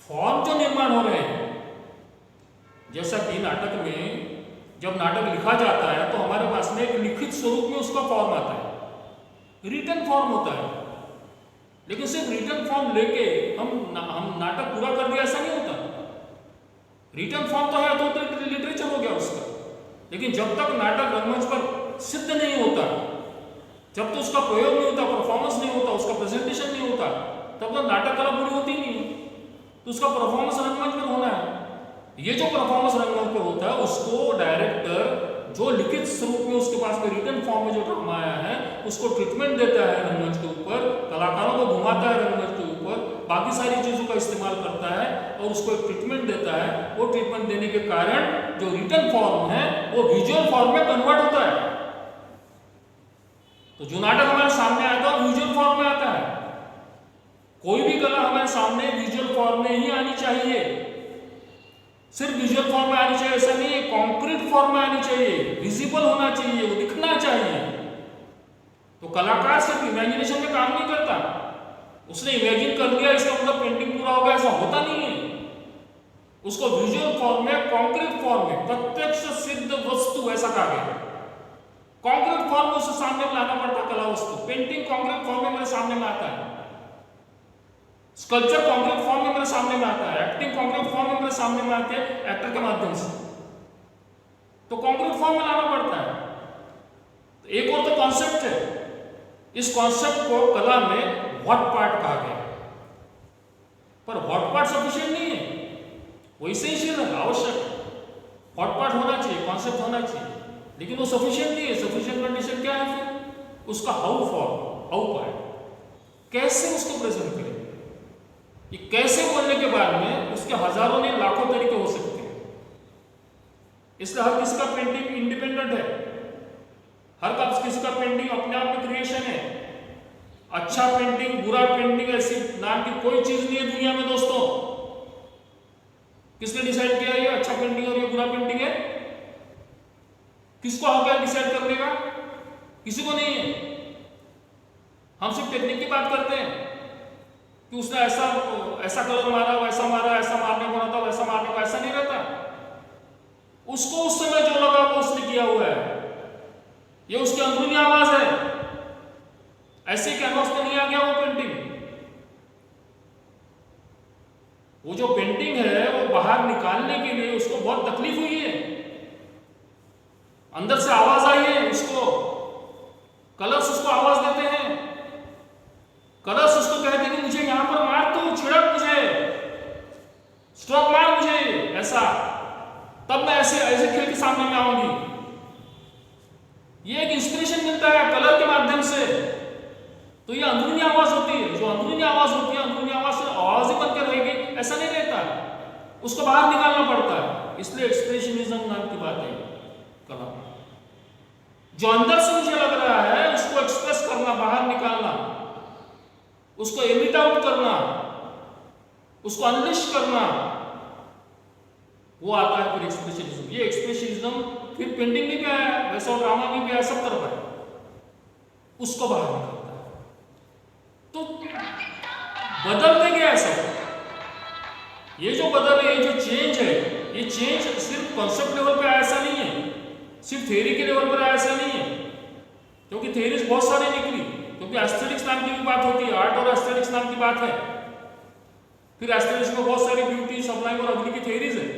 फॉर्म जो निर्माण हो रहे हैं, जैसा कि नाटक में जब नाटक लिखा जाता है तो हमारे पास में एक लिखित स्वरूप में उसका फॉर्म आता है, रिटन फॉर्म होता है। लेकिन सिर्फ रिटन फॉर्म लेके हम नाटक पूरा कर दिया, ऐसा नहीं होता। रिटन फॉर्म तो है तो लिटरेचर हो गया उसका, लेकिन जब तक नाटक रंगमंच पर सिद्ध नहीं होता, जब तक उसका प्रयोग नहीं होता, परफॉर्मेंस नहीं होता, उसका प्रेजेंटेशन नहीं होता, तब तक नाटक कला पूरी होती नहीं है। तो उसका परफॉर्मेंस रंगमंच पर होना है। ये जो परफॉर्मेंस रंगमंच पर होता है उसको डायरेक्टर जो लिखित स्वरूप में उसके पास में रिटन फॉर्म में जो ड्रामा आया है उसको ट्रीटमेंट देता है रंगमंच के ऊपर, कलाकारों को घुमाता है रंगमंच के ऊपर, बाकी सारी चीज़ों का इस्तेमाल करता है और उसको एक ट्रीटमेंट देता है। वो ट्रीटमेंट देने के कारण जो रिटन फॉर्म है वो विजुअल फॉर्म में कन्वर्ट होता है। तो जो नाटक हमारे सामने आता है विजुअल फॉर्म में आता है। कोई भी कला हमारे सामने विजुअल फॉर्म में ही आनी चाहिए। सिर्फ विजुअल फॉर्म में आनी चाहिए ऐसा नहीं है, कॉन्क्रीट फॉर्म में आनी चाहिए, विजिबल होना चाहिए, वो दिखना चाहिए। तो कलाकार सिर्फ इमेजिनेशन में काम नहीं करता, उसने इमेजिन कर लिया इसका मतलब पेंटिंग पूरा होगा ऐसा होता नहीं है। उसको विजुअल फॉर्म में, कॉन्क्रीट फॉर्म में, प्रत्यक्ष सिद्ध वस्तु ऐसा कहा गया। कॉन्क्रीट फॉर्म में उसे सामने में लाना पड़ता कला वस्तु। पेंटिंग कॉन्क्रीट फॉर्म में मेरे सामने में आता है, स्कल्पचर कॉन्क्रीट फॉर्म में मेरे सामने में आता है, एक्टिंग कॉन्क्रीट फॉर्म में मेरे सामने में आते हैं एक्टर के माध्यम से। तो कॉन्क्रीट फॉर्म में लाना पड़ता है। तो एक और तो कॉन्सेप्ट है, इस कॉन्सेप्ट को कला में व्हाट पार्ट कहा गया। पर व्हाट पार्ट सफिशिएंट नहीं है, वो एसेंशियल है, आवश्यक है। व्हाट पार्ट होना चाहिए, कॉन्सेप्ट होना चाहिए, लेकिन वो सफिशिएंट नहीं है। सफिशिएंट कंडीशन क्या है फिर? उसका हाउ फॉर्म, हाउ पार्ट, कैसे उसको प्रेजेंट करें। ये कैसे बोलने के बाद में उसके हजारों नहीं लाखों तरीके हो सकते हैं। इसलिए हर किसी का पेंटिंग इंडिपेंडेंट है, हर किसी का पेंटिंग अपने आप में क्रिएशन है। अच्छा पेंटिंग, बुरा पेंटिंग ऐसी नाम की कोई चीज नहीं है दुनिया में दोस्तों। किसने डिसाइड किया ये अच्छा पेंटिंग और ये बुरा पेंटिंग है? किसको हक है डिसाइड करने का? किसी को नहीं है। हम सिर्फ टेक्निक की बात करते हैं कि उसने ऐसा कलर मारा, वैसा मारा, ऐसा मारने को रहता, वैसा मारने को, ऐसा नहीं रहता। उसको उस समय जो लगा वो उसने किया हुआ है, ये उसकी अंदरूनी आवाज है। ऐसे कैनवास पे नहीं आ गया वो पेंटिंग। वो जो पेंटिंग है वो बाहर निकालने के लिए उसको बहुत तकलीफ हुई है, अंदर से आवाज आई है उसको। कलर्स उसको आवाज देते हैं, कलर्स उसको कहते हैं कि मुझे यहां पर मार, तू छिड़क, मुझे स्ट्रोक मार, मुझे ऐसा, तब मैं ऐसे खेल के सामने में आऊंगी। ये एक इंस्पिरेशन मिलता है कलर के माध्यम से। तो ये अंदरूनी आवाज होती है। जो अंदरूनी आवाज होती है, अंदरूनी आवाज से आवाज ही बनकर रहेगी ऐसा नहीं रहता, उसको बाहर निकालना पड़ता है। इसलिए एक्सप्रेशनिज्म नाम की बात है कला। जो अंदर से मुझे लग रहा है उसको एक्सप्रेस करना, बाहर निकालना, उसको एमिट आउट करना, उसको अनलिश करना, वो आता है फिर एक्सप्रेशनिज्म। ये एक्सप्रेशनिज्म फिर पेंटिंग में भी आया, वैसा ड्रामा में भी आया, सब तरफ है, उसको बाहर निकालता है। तो बदलते गया सब। ये जो बदल है, ये जो चेंज है, ये चेंज सिर्फ कॉन्सेप्ट लेवल पे आया ऐसा नहीं है, सिर्फ थ्योरी के लेवल पर आया ऐसा नहीं है। क्योंकि थ्योरीज बहुत सारी निकली, क्योंकि एस्थेटिक्स नाम की भी बात होती है, आर्ट और एस्थेटिक्स नाम की बात है। फिर एस्थेटिक्स में बहुत सारी ब्यूटी, सब्लाइम और अग्नि की थ्योरीज है,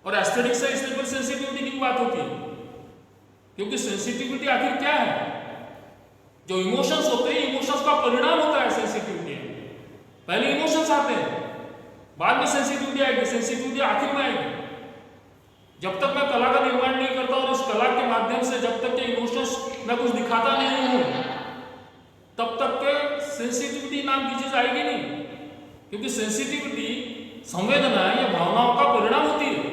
और एस्थेटिक्स से इसलिए फिर सेंसिटिविटी की बात होती है। क्योंकि सेंसिटिविटी आखिर क्या है? जो इमोशंस होते हैं, इमोशंस का परिणाम होता है सेंसिटिविटी। पहले इमोशंस आते हैं, बाद में सेंसिटिविटी आएगी, सेंसिटिविटी आखिर में आएगी। जब तक मैं कला का निर्माण नहीं करता और इस कला के माध्यम से जब तक के इमोशंस मैं कुछ दिखाता नहीं हूं, तब तक के सेंसिटिविटी नाम की चीज आएगी नहीं। क्योंकि सेंसिटिविटी, संवेदना, ये भावनाओं का परिणाम होती है।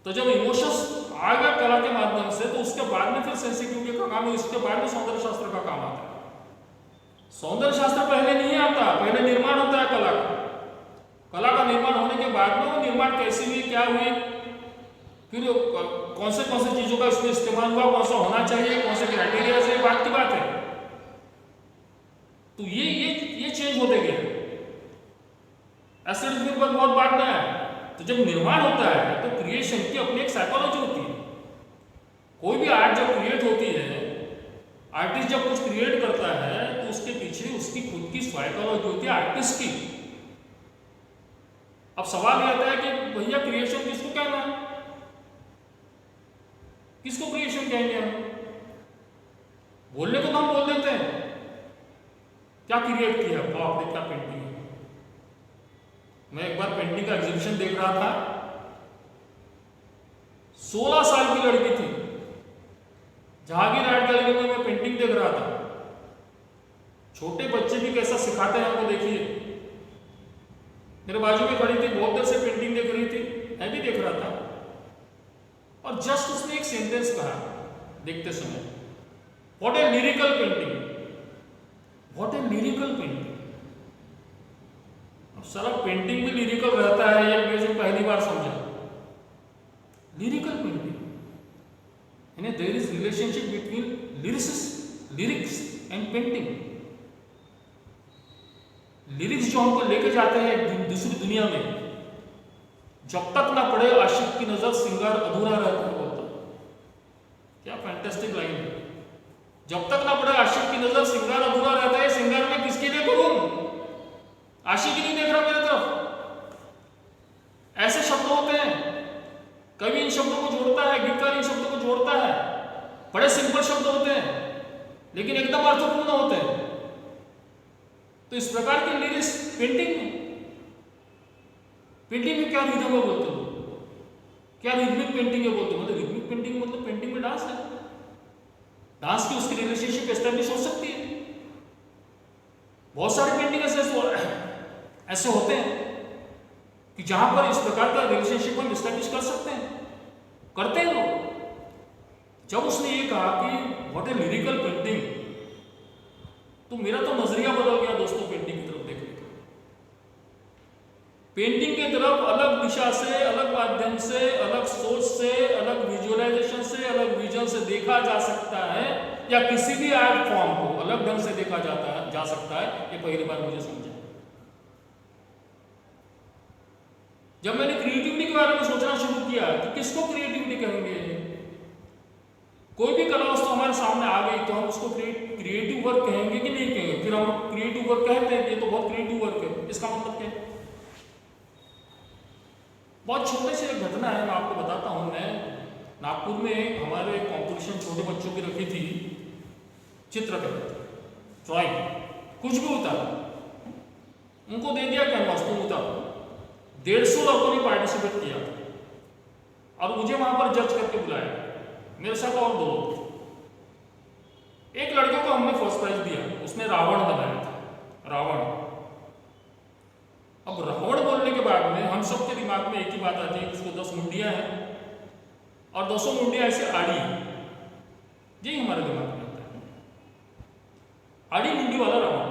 तो जब इमोशंस आ गया कला के माध्यम से, तो उसके बाद में फिर सेंसिटिविटी का काम है, इसके बाद में सौंदर्य शास्त्र का काम आता है। सौंदर्य शास्त्र पहले नहीं आता, पहले निर्माण होता है कला का। कला का निर्माण होने के बाद में वो निर्माण कैसी हुई, क्या हुई, फिर कौन से चीजों का इसमें इस्तेमाल हुआ, कौन सा होना चाहिए, कौन से क्राइटेरिया से, बात की बात है। तो ये चेंज होते गए। एस्थेटिक्स पर बहुत बात नहीं है। तो जब निर्माण होता है तो क्रिएशन की अपनी एक साइकोलॉजी होती है। कोई भी आर्ट जब क्रिएट होती है, आर्टिस्ट जब कुछ क्रिएट करता है, तो उसके पीछे उसकी खुद की साइकोलॉजी होती है आर्टिस्ट की। अब सवाल ये आता है कि भैया क्रिएशन किसको कहना है, किसको क्रिएशन कहेंगे हम? बोलने को तो हम बोल देते हैं, क्या क्रिएट किया, बाप रे क्या पेंटिंग है। मैं एक बार पेंटिंग का एग्जीबिशन देख रहा था, 16 साल की लड़की थी, जहांगीर आर्ट गैलरी में मैं पेंटिंग देख रहा था। छोटे बच्चे भी कैसा सिखाते हैं हमको देखिए। मेरे बाजू में खड़ी थी, बहुत देर से पेंटिंग देख रही थी, मैं भी देख रहा था, और जस्ट उसने एक सेंटेंस कहा देखते समय, what A lyrical painting, what A lyrical painting. अब सारा पेंटिंग भी लिरिकल रहता है, ये मैं जो पहली बार समझा। लिरिकल पेंटिंग यानी there is relationship between lyrics and painting. Lyrics जो हमको लेके जाते हैं दूसरी दुनिया में, जब तक ना पड़े आशिक की नजर सिंगार अधूरा रहता है, बोलता। क्या फैंटास्टिक लाइन है। जब तक ना पड़े आशिक की नजर सिंगार अधूरा रहता है। सिंगार मैं किसके लिए करूं? आशिक ही नहीं देख रहा मेरे तरफ। ऐसे शब्द होते हैं, कवि इन शब्दों को जोड़ता है, गीतकार इन शब्दों को जोड़ता है। बड़े सिंपल शब्द होते हैं लेकिन एकदम अर्थपूर्ण होते हैं। तो इस प्रकार के लिरिक्स पेंटिंग में क्या रिदम है बोलते हो, क्या रिदमिक पेंटिंग है बोलते हो। मतलब रिदमिक पेंटिंग मतलब पेंटिंग में डांस है, डांस की उसकी रिलेशनशिप एस्टेब्लिश हो सकती है। बहुत सारे पेंटिंग ऐसे होते हैं कि जहां पर इस प्रकार का रिलेशनशिप हम एस्टेब्लिश कर सकते हैं, करते हैं लोग। जब उसने ये कहा कि व्हाट ए लिरिकल पेंटिंग, तो मेरा तो नजरिया बदल गया दोस्तों पेंटिंग की तरफ देखने का। पेंटिंग की तरफ अलग दिशा से, अलग माध्यम से, अलग सोच से, अलग विजुअलाइजेशन से, अलग विजन से देखा जा सकता है, या किसी भी आर्ट फॉर्म को अलग ढंग से देखा जा सकता है। ये पहली बार मुझे समझा जब मैंने क्रिएटिविटी के बारे में सोचना शुरू किया कि किसको क्रिएटिविटी कहेंगे। कोई भी कला वस्तु हमारे सामने आ गई तो हम उसको क्रिएटिव वर्क कहेंगे कि नहीं कहेंगे। फिर हम क्रिएटिव वर्क कहते हैं, ये तो बहुत क्रिएटिव वर्क है, इसका मतलब क्या है। बहुत छोटे से एक घटना है, मैं आपको बताता हूँ। मैं नागपुर में हमारे कंपटीशन छोटे बच्चों की रखी थी, चित्रकला, ड्राइंग, कुछ भी उतारा, उनको दे दिया कैनवास, तुम उतारो। 150 लड़कों ने पार्टिसिपेट किया और मुझे वहां पर जज करके बुलाया, मेरे साथ और 2 लोग थे। एक लड़के को हमने फर्स्ट प्राइज दिया, उसने रावण बनाया था, रावण। अब रावण बोलने के बाद में हम सबके दिमाग में एक ही बात आती है कि उसको 10 मुंडियां हैं और 200 मुंडियां ऐसे आड़ी हैं, यही हमारे दिमाग में आता है। आड़ी मुंडी वाला रावण,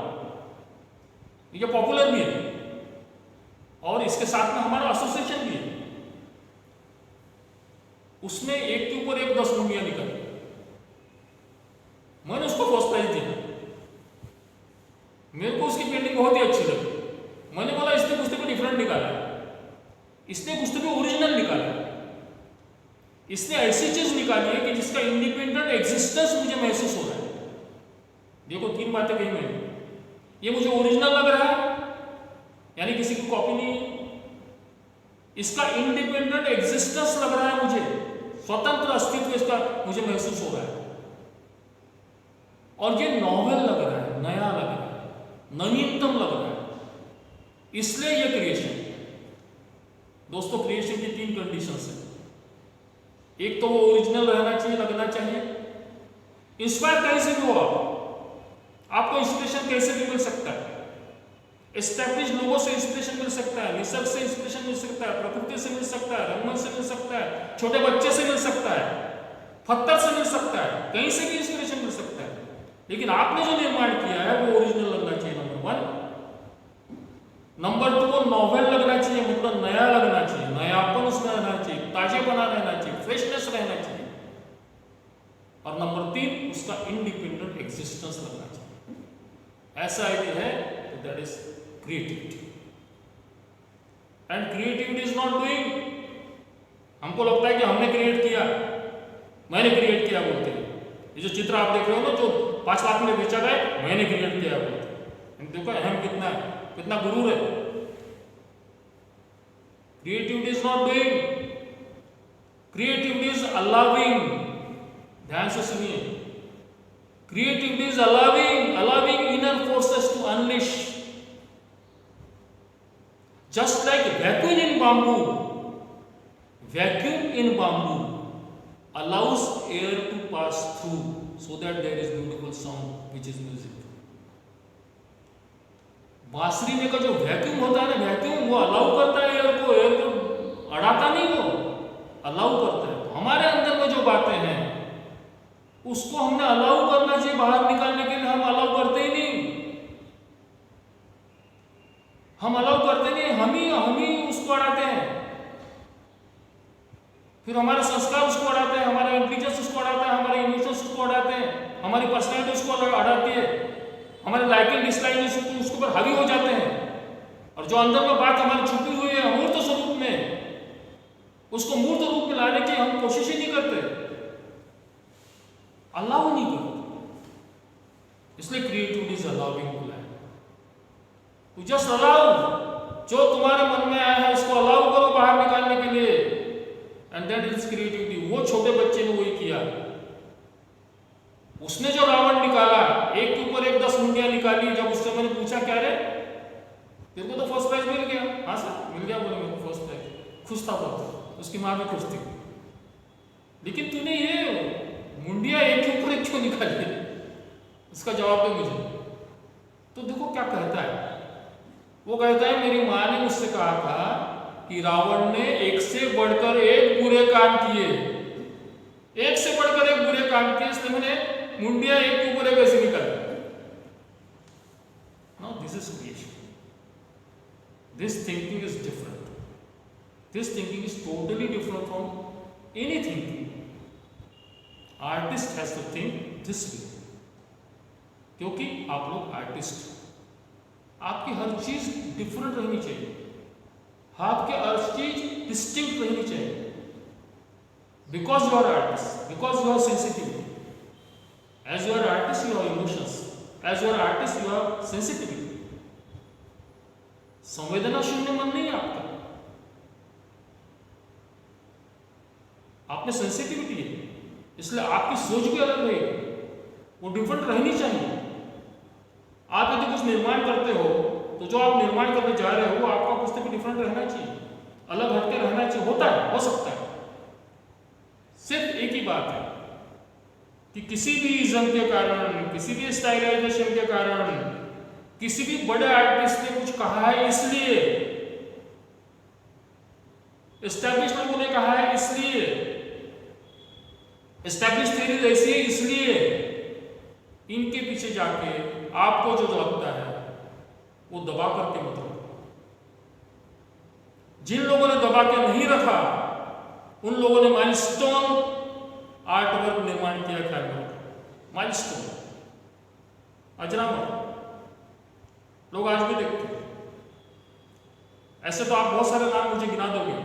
ये पॉपुलर भी है और इसके साथ में हमारा एसोसिएशन भी है। उसने एक के ऊपर एक 10 मुंडियां निकाली, मैंने उसको फर्स्ट प्राइज दिया। मेरे को उसकी पेंटिंग बहुत ही अच्छी लगी। मैंने बोला इसने कुछ तो डिफरेंट निकाला, इसने कुछ तो ओरिजिनल निकाला, इसने ऐसी चीज निकाली है कि जिसका इंडिपेंडेंट एग्जिस्टेंस मुझे महसूस हो रहा है। देखो 3 बातें कही मैंने, ये मुझे ओरिजिनल लग रहा है यानी किसी की कॉपी नहीं है, इसका इंडिपेंडेंट एग्जिस्टेंस लग रहा है, मुझे स्वतंत्र अस्तित्व इसका मुझे महसूस हो रहा है, और ये नॉवेल लग रहा है, नया लग रहा है, नवीनतम लग रहा है, इसलिए ये क्रिएशन। दोस्तों क्रिएशन की 3 कंडीशंस हैं। एक तो वो ओरिजिनल रहना चाहिए, लगना चाहिए। इंस्पायर कहीं से भी हो, आपको इंस्पिरेशन कैसे भी मिल सकता है। एस्टैब्लिश लोगों से इंस्पिरेशन मिल सकता है, निसर्ग से इंस्पिरेशन मिल सकता है, प्रकृति से मिल सकता है, रंगमंच से मिल सकता है, छोटे बच्चे से मिल सकता है, पत्थर से मिल सकता है, कहीं से भी इंस्पिरेशन मिल सकता है। लेकिन आपने जो निर्माण किया है वो ओरिजिनल लगना चाहिए, नंबर 1। नंबर 2, वो नॉवेल लगना चाहिए, मतलब नया लगना चाहिए, नयापन उसमें रहना चाहिए, ताजेपना रहना चाहिए, फ्रेशनेस रहना चाहिए। और नंबर 3, उसका इंडिपेंडेंट एग्जिस्टेंस लगना चाहिए। ऐसा आइडिया है तो that is creativity. And creativity is not doing, हमको लगता है कि हमने क्रिएट किया, मैंने क्रिएट किया बोलते हैं। ये जो चित्र आप देख रहे हो ना, जो 5 लाख में बेचा गया, मैंने क्रिएट किया बोलते हैं। देखो अहम कितना है, कितना गुरूर है। Creativity is not doing, creativity is allowing. ध्यान से सुनिए, creativity is allowing inner forces to unleash. Just like vacuum in bamboo allows air to pass through so that there is beautiful sound, which is music. बांसुरी में का जो vacuum होता है ना, वैक्यूम वो अलाउ करता है एयर को अड़ाता नहीं, वो अलाउ करता है। तो हमारे अंदर में जो बातें हैं उसको हमने अलाउ करना चाहिए, बाहर निकालने के लिए हम अलाउ करते ही नहीं, हम अलाउ करते नहीं, हम ही उसको अड़ाते हैं। फिर हमारे संस्कार उसको अड़ाते हैं, हमारा इंटेलिजेंस उसको अड़ाता है, हमारे इमोशंस उसको अड़ाते हैं, हमारी पर्सनैलिटी उसको अड़ाती है, हमारे लाइकिंग डिसलाइकिंग उसके ऊपर हावी हो जाते हैं। और जो अंदर में बात हमारी छुपी हुई है अमूर्त स्वरूप में, उसको मूर्त रूप में लाने की हम कोशिश ही नहीं करते, अलाउ नहीं करते। इसलिए creativity is allowing to life. To just allow, जो तुम्हारे मन में आया है उसको अलाउ करो बाहर निकालने के लिए, एंड दैट इज क्रिएटिविटी। वो छोटे बच्चे ने वही किया, उसने जो रावण निकाला, एक के ऊपर एक 10 मुंडियां निकाली। जब उससे मैंने पूछा क्या रे तेरे को तो फर्स्ट प्राइज मिल गया? हाँ सर मिल गया, बोले मेरे को फर्स्ट प्राइज। खुश था बहुत, उसकी माँ भी खुश थी। लेकिन तूने ये मुंडिया एक के ऊपर एक क्यों निकाली? इसका जवाब दे मुझे। तो देखो क्या कहता है, वो कहता है मेरी माँ ने मुझसे कहा था कि रावण ने एक से बढ़कर एक बुरे काम किए, एक से बढ़कर एक बुरे काम किए, इसलिए मैंने मुंडिया एक के ऊपर एक ऐसे निकाली। Now this is creation. This thinking is different. This thinking is totally different from any thinking. Artist has to think this way. क्योंकि आप लोग आर्टिस्ट, आपकी हर चीज डिफरेंट रहनी चाहिए, आपकी हर चीज डिस्टिंक्ट रहनी चाहिए। Because you are artist, because you are sensitive. As you are artist, you have emotions. As you are artist, you have sensitivity. संवेदना शून्य मन नहीं है आपका, आप में सेंसिटिविटी है, इसलिए आपकी सोच भी अलग रहेगी, वो डिफरेंट रहनी चाहिए। आप यदि कुछ निर्माण करते हो तो जो आप निर्माण करने जा रहे हो वो आपका कुछ तो भी डिफरेंट रहना चाहिए, अलग हटके रहना चाहिए। होता है, हो सकता है। सिर्फ एक ही बात है कि किसी भी इज्म के कारण, किसी भी स्टाइलाइजेशन के कारण, किसी भी बड़े आर्टिस्ट ने कुछ कहा है इसलिए, एस्टैब्लिश लोगों ने कहा है इसलिए, एस्टैब्लिश थ्योरी ऐसी है इसलिए, इनके पीछे जाके आपको जो लगता है वो दबा करके मत रखो। जिन लोगों ने दबा के नहीं रखा उन लोगों ने माइलस्टोन आर्ट वर्क निर्माण किया। ख्याल रखो, माइलस्टोन, अजरामर लोग आज भी देखते हैं। ऐसे तो आप बहुत सारे नाम मुझे गिना दोगे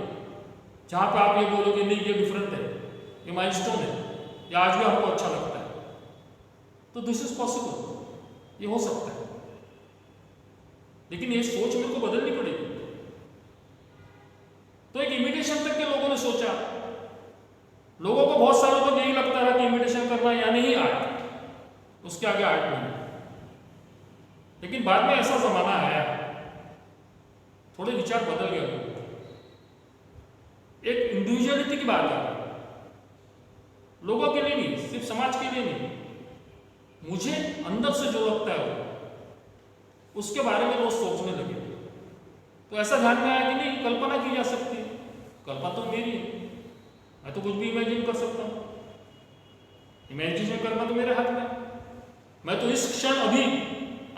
जहां पे आप ये बोलोगे नहीं ये डिफरेंट है, ये माइलस्टोन है, ये आज भी आपको अच्छा लगता है। तो दिस इज पॉसिबल, ये हो सकता है, लेकिन ये सोच मेरे को बदलनी पड़ेगी। तो एक इमिटेशन तक के लोगों ने सोचा, लोगों को बहुत सालों तक यही लगता है कि इमिटेशन करना यानी ही आर्ट, उसके आगे आर्ट नहीं। लेकिन बाद में ऐसा जमाना आया, थोड़े विचार बदल गए, एक इंडिविजुअलिटी की बात है, लोगों के लिए नहीं, सिर्फ समाज के लिए नहीं, मुझे अंदर से जो लगता है वो, उसके बारे में लोग सोचने लगे। तो ऐसा ध्यान में आया कि नहीं, कल्पना की जा सकती है, कल्पना तो मेरी है, मैं तो कुछ भी इमेजिन कर सकता हूँ, इमेजिन करना तो मेरे हाथ में। मैं तो इस क्षण अभी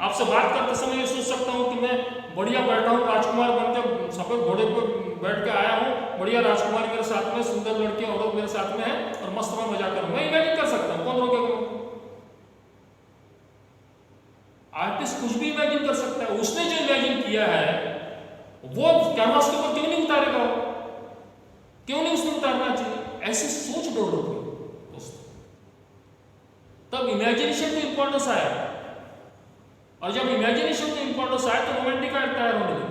आपसे बात करते समय ये सोच सकता हूँ कि मैं बढ़िया बैठा हूँ, राजकुमार बनकर सफेद घोड़े पर बैठ के आया हूँ, बढ़िया राजकुमारी मेरे साथ में, सुंदर लड़की औरत मेरे साथ में है और मस्त में मजा कर, मैं इमेजिन कर सकता हूँ, कौन रोकेगा? आर्टिस्ट कुछ भी इमेजिन कर सकता है। उसने जो इमेजिन किया है वो कैनवास के ऊपर क्यों नहीं उतारेगा? क्यों नहीं उसने उतारना चाहिए? ऐसी सोच डेवलप हुई दोस्तों, तब इमेजिनेशन को इंपॉर्टेंस आया, और जब इमेजिनेशन को इंपॉर्टेंस आया तो रोमांटिक आर्ट तैयार होने लगी।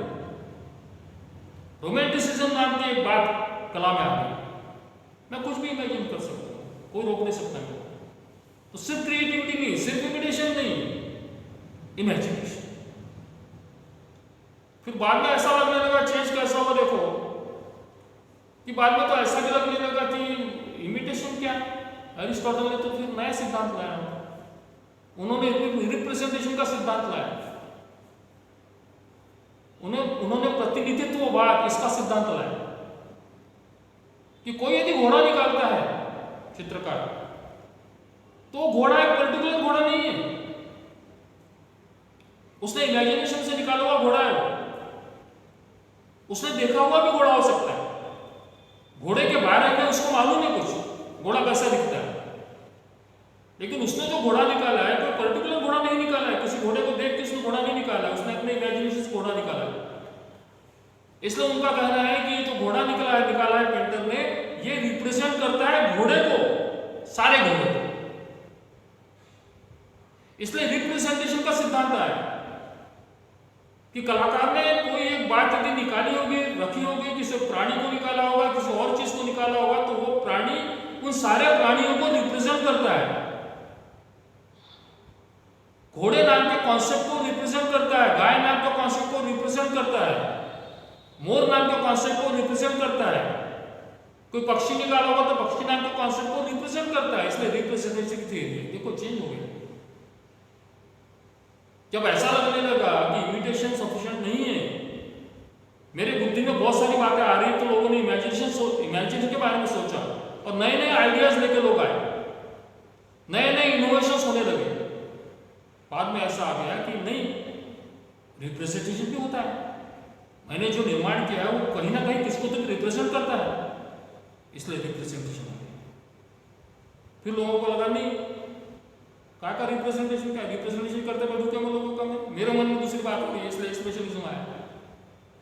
रोमांटिसिज्म नाम की एक बात कला में आ गई, मैं कुछ भी इमेजिन कर सकता हूँ, कोई रोक नहीं सकता है। तो सिर्फ क्रिएटिविटी नहीं, सिर्फ इमिटेशन नहीं, इमेजिनेशन। फिर बाद में ऐसा लगने लगा, चेंज कैसा हुआ देखो, कि बाद में तो ऐसा भी लगने लगा कि इमिटेशन क्या, अरिस्टोटल ने तो फिर नया सिद्धांत लाया, उन्होंने रिप्रेजेंटेशन का सिद्धांत लाया। उन्होंने प्रतिनिधित्ववाद इसका सिद्धांत लाया कि कोई यदि घोड़ा निकालता है चित्रकार, तो घोड़ा एक पर्टिकुलर घोड़ा नहीं है, उसने इमेजिनेशन से निकाला हुआ घोड़ा है, उसने देखा हुआ भी घोड़ा हो सकता है, घोड़े के बारे में उसको मालूम है कुछ, घोड़ा कैसा दिखता है, लेकिन उसने जो घोड़ा निकाला है कोई पर्टिकुलर घोड़ा नहीं निकाला है, किसी घोड़े को देख के उसने घोड़ा नहीं निकाला है, उसने अपने इमेजिनेशन से घोड़ा निकाला है। इसलिए उनका कहना है कि ये जो घोड़ा निकाला है पेंटर ने, ये रिप्रेजेंट करता है घोड़े को, सारे घोड़े को। इसलिए रिप्रेजेंटेशन का सिद्धांत है कि कलाकार ने कोई एक बात यदि निकाली होगी, रखी होगी, किसी प्राणी को निकाला होगा, किसी और चीज को निकाला होगा, तो वो प्राणी उन सारे प्राणियों को रिप्रेजेंट करता है। घोड़े नाम के कॉन्सेप्ट को रिप्रेजेंट करता है, गाय नाम के कॉन्सेप्ट को रिप्रेजेंट करता है, मोर नाम के कॉन्सेप्ट को रिप्रेजेंट करता है, कोई पक्षी निकाला होगा तो पक्षी नाम के कॉन्सेप्ट को रिप्रेजेंट करता है। इसलिए रिप्रेजेंटेशन की थ्योरी देखो चेंज हो गया। जब ऐसा लगने लगा कि इमिटेशन सफिशिएंट नहीं है, मेरे बुद्धि में बहुत सारी बातें आ रही, तो लोगों ने इमेजिनेशन के बारे में सोचा और नए नए आइडियाज लेके लोग आए, नए नए इनोवेशंस होने लगे। बाद में ऐसा आ गया कि नहीं, रिप्रेजेंटेशन भी होता है, मैंने जो निर्माण किया है वो कहीं ना कहीं किसको तो रिप्रेजेंट करता है, इसलिए रिप्रेजेंटेशन हो गया। फिर लोगों को लगा नहीं, का रिप्रेजेंटेशन क्या, रिप्रेजेंटेशन करते बढ़ू क्या लोगों का, मेरे मन में दूसरी बात हो रही है, इसलिए एक्सप्रेशनिज्म आया।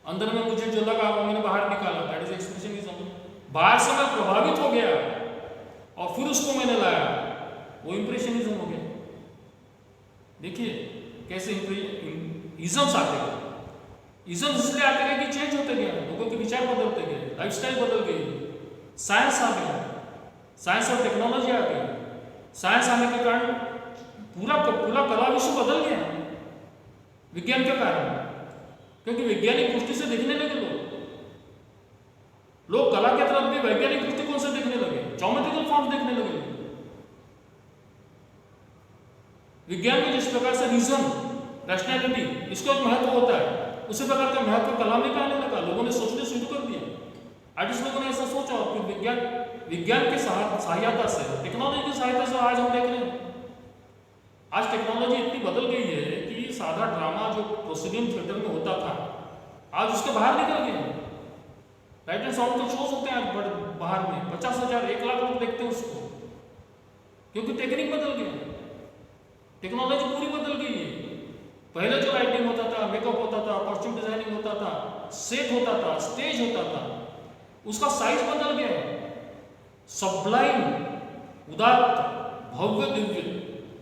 अंदर में मुझे जो लगा वो मैंने बाहर निकाला, दैट इज एक्सप्रेशनिज्म। बाहर से मैं प्रभावित हो गया और फिर उसको मैंने लाया, वो इंप्रेशनिज्म हो गया। देखिए कैसे इजम्स आते गए, इजम्स इसलिए आते गए कि चेंज होते गए, लोगों के विचार बदलते गए, लाइफस्टाइल बदल गई, साइंस आ गया, साइंस और टेक्नोलॉजी आ गई। साइंस आने के कारण पूरा कला विश्व बदल गया विज्ञान के कारण, क्योंकि वैज्ञानिक दृष्टि से देखने लगे लोग कला के तरफ भी वैज्ञानिक दृष्टिकोण से देखने लगे, ज्योमेट्रिकल फॉर्म देखने लगे। विज्ञान में जिस प्रकार से रीजन, रैशनैलिटी, इसका एक महत्व होता है, उसी प्रकार का महत्व कला में आने लगा, लोगों ने सोचने शुरू कर दिया, आर्टिस्ट लोगों ने ऐसा सोचा और फिर विज्ञान के सहायता से, टेक्नोलॉजी की सहायता से आज हम देख रहे हैं। आज टेक्नोलॉजी इतनी बदल गई है कि सादा ड्रामा जो प्रोसीडियम थिएटर में होता था, आज उसके बाहर निकल गए। लाइट एंड साउंड के शोज होते हैं आज बाहर में, 50,000 1 लाख लोग देखते हैं उसको, क्योंकि टेक्निक बदल गई, टेक्नोलॉजी पूरी बदल गई है। पहले जो लाइटिंग होता था, मेकअप होता था, कॉस्ट्यूम डिजाइनिंग होता था, सेट होता था, स्टेज होता था, उसका साइज बदल गया है। सबलाइन, उदात्त, भव्य, दिव्य,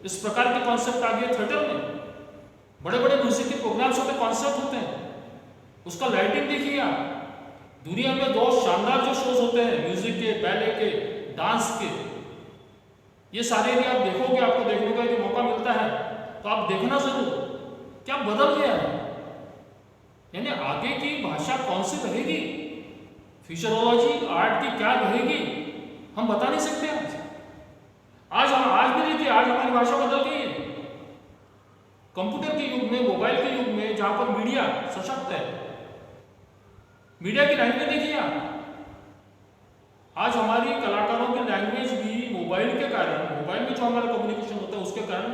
इस प्रकार के कॉन्सेप्ट आ गए थिएटर में। बड़े बड़े म्यूजिक के प्रोग्राम्स होते, कॉन्सेप्ट होते हैं, उसका लाइटिंग देखिए आप। दुनिया में 2 शानदार जो शोज होते हैं, म्यूजिक के, बैले के, डांस के, ये सारे यदि आप देखोगे, आपको देखने का यदि मौका मिलता है तो आप देखना जरूर, क्या बदल गया है। यानी आगे की भाषा कौन सी रहेगी, फ्यूचरोलॉजी आर्ट की क्या रहेगी, हम बता नहीं सकते। आज भी देखिए, आज हमारी भाषा बदल गई है। कंप्यूटर के युग में, मोबाइल के युग में, जहां पर मीडिया सशक्त है, मीडिया की लैंग्वेज देखिए आप। आज हमारी कलाकारों की लैंग्वेज भी मोबाइल के कारण, मोबाइल में जो हमारा कम्युनिकेशन होता है उसके कारण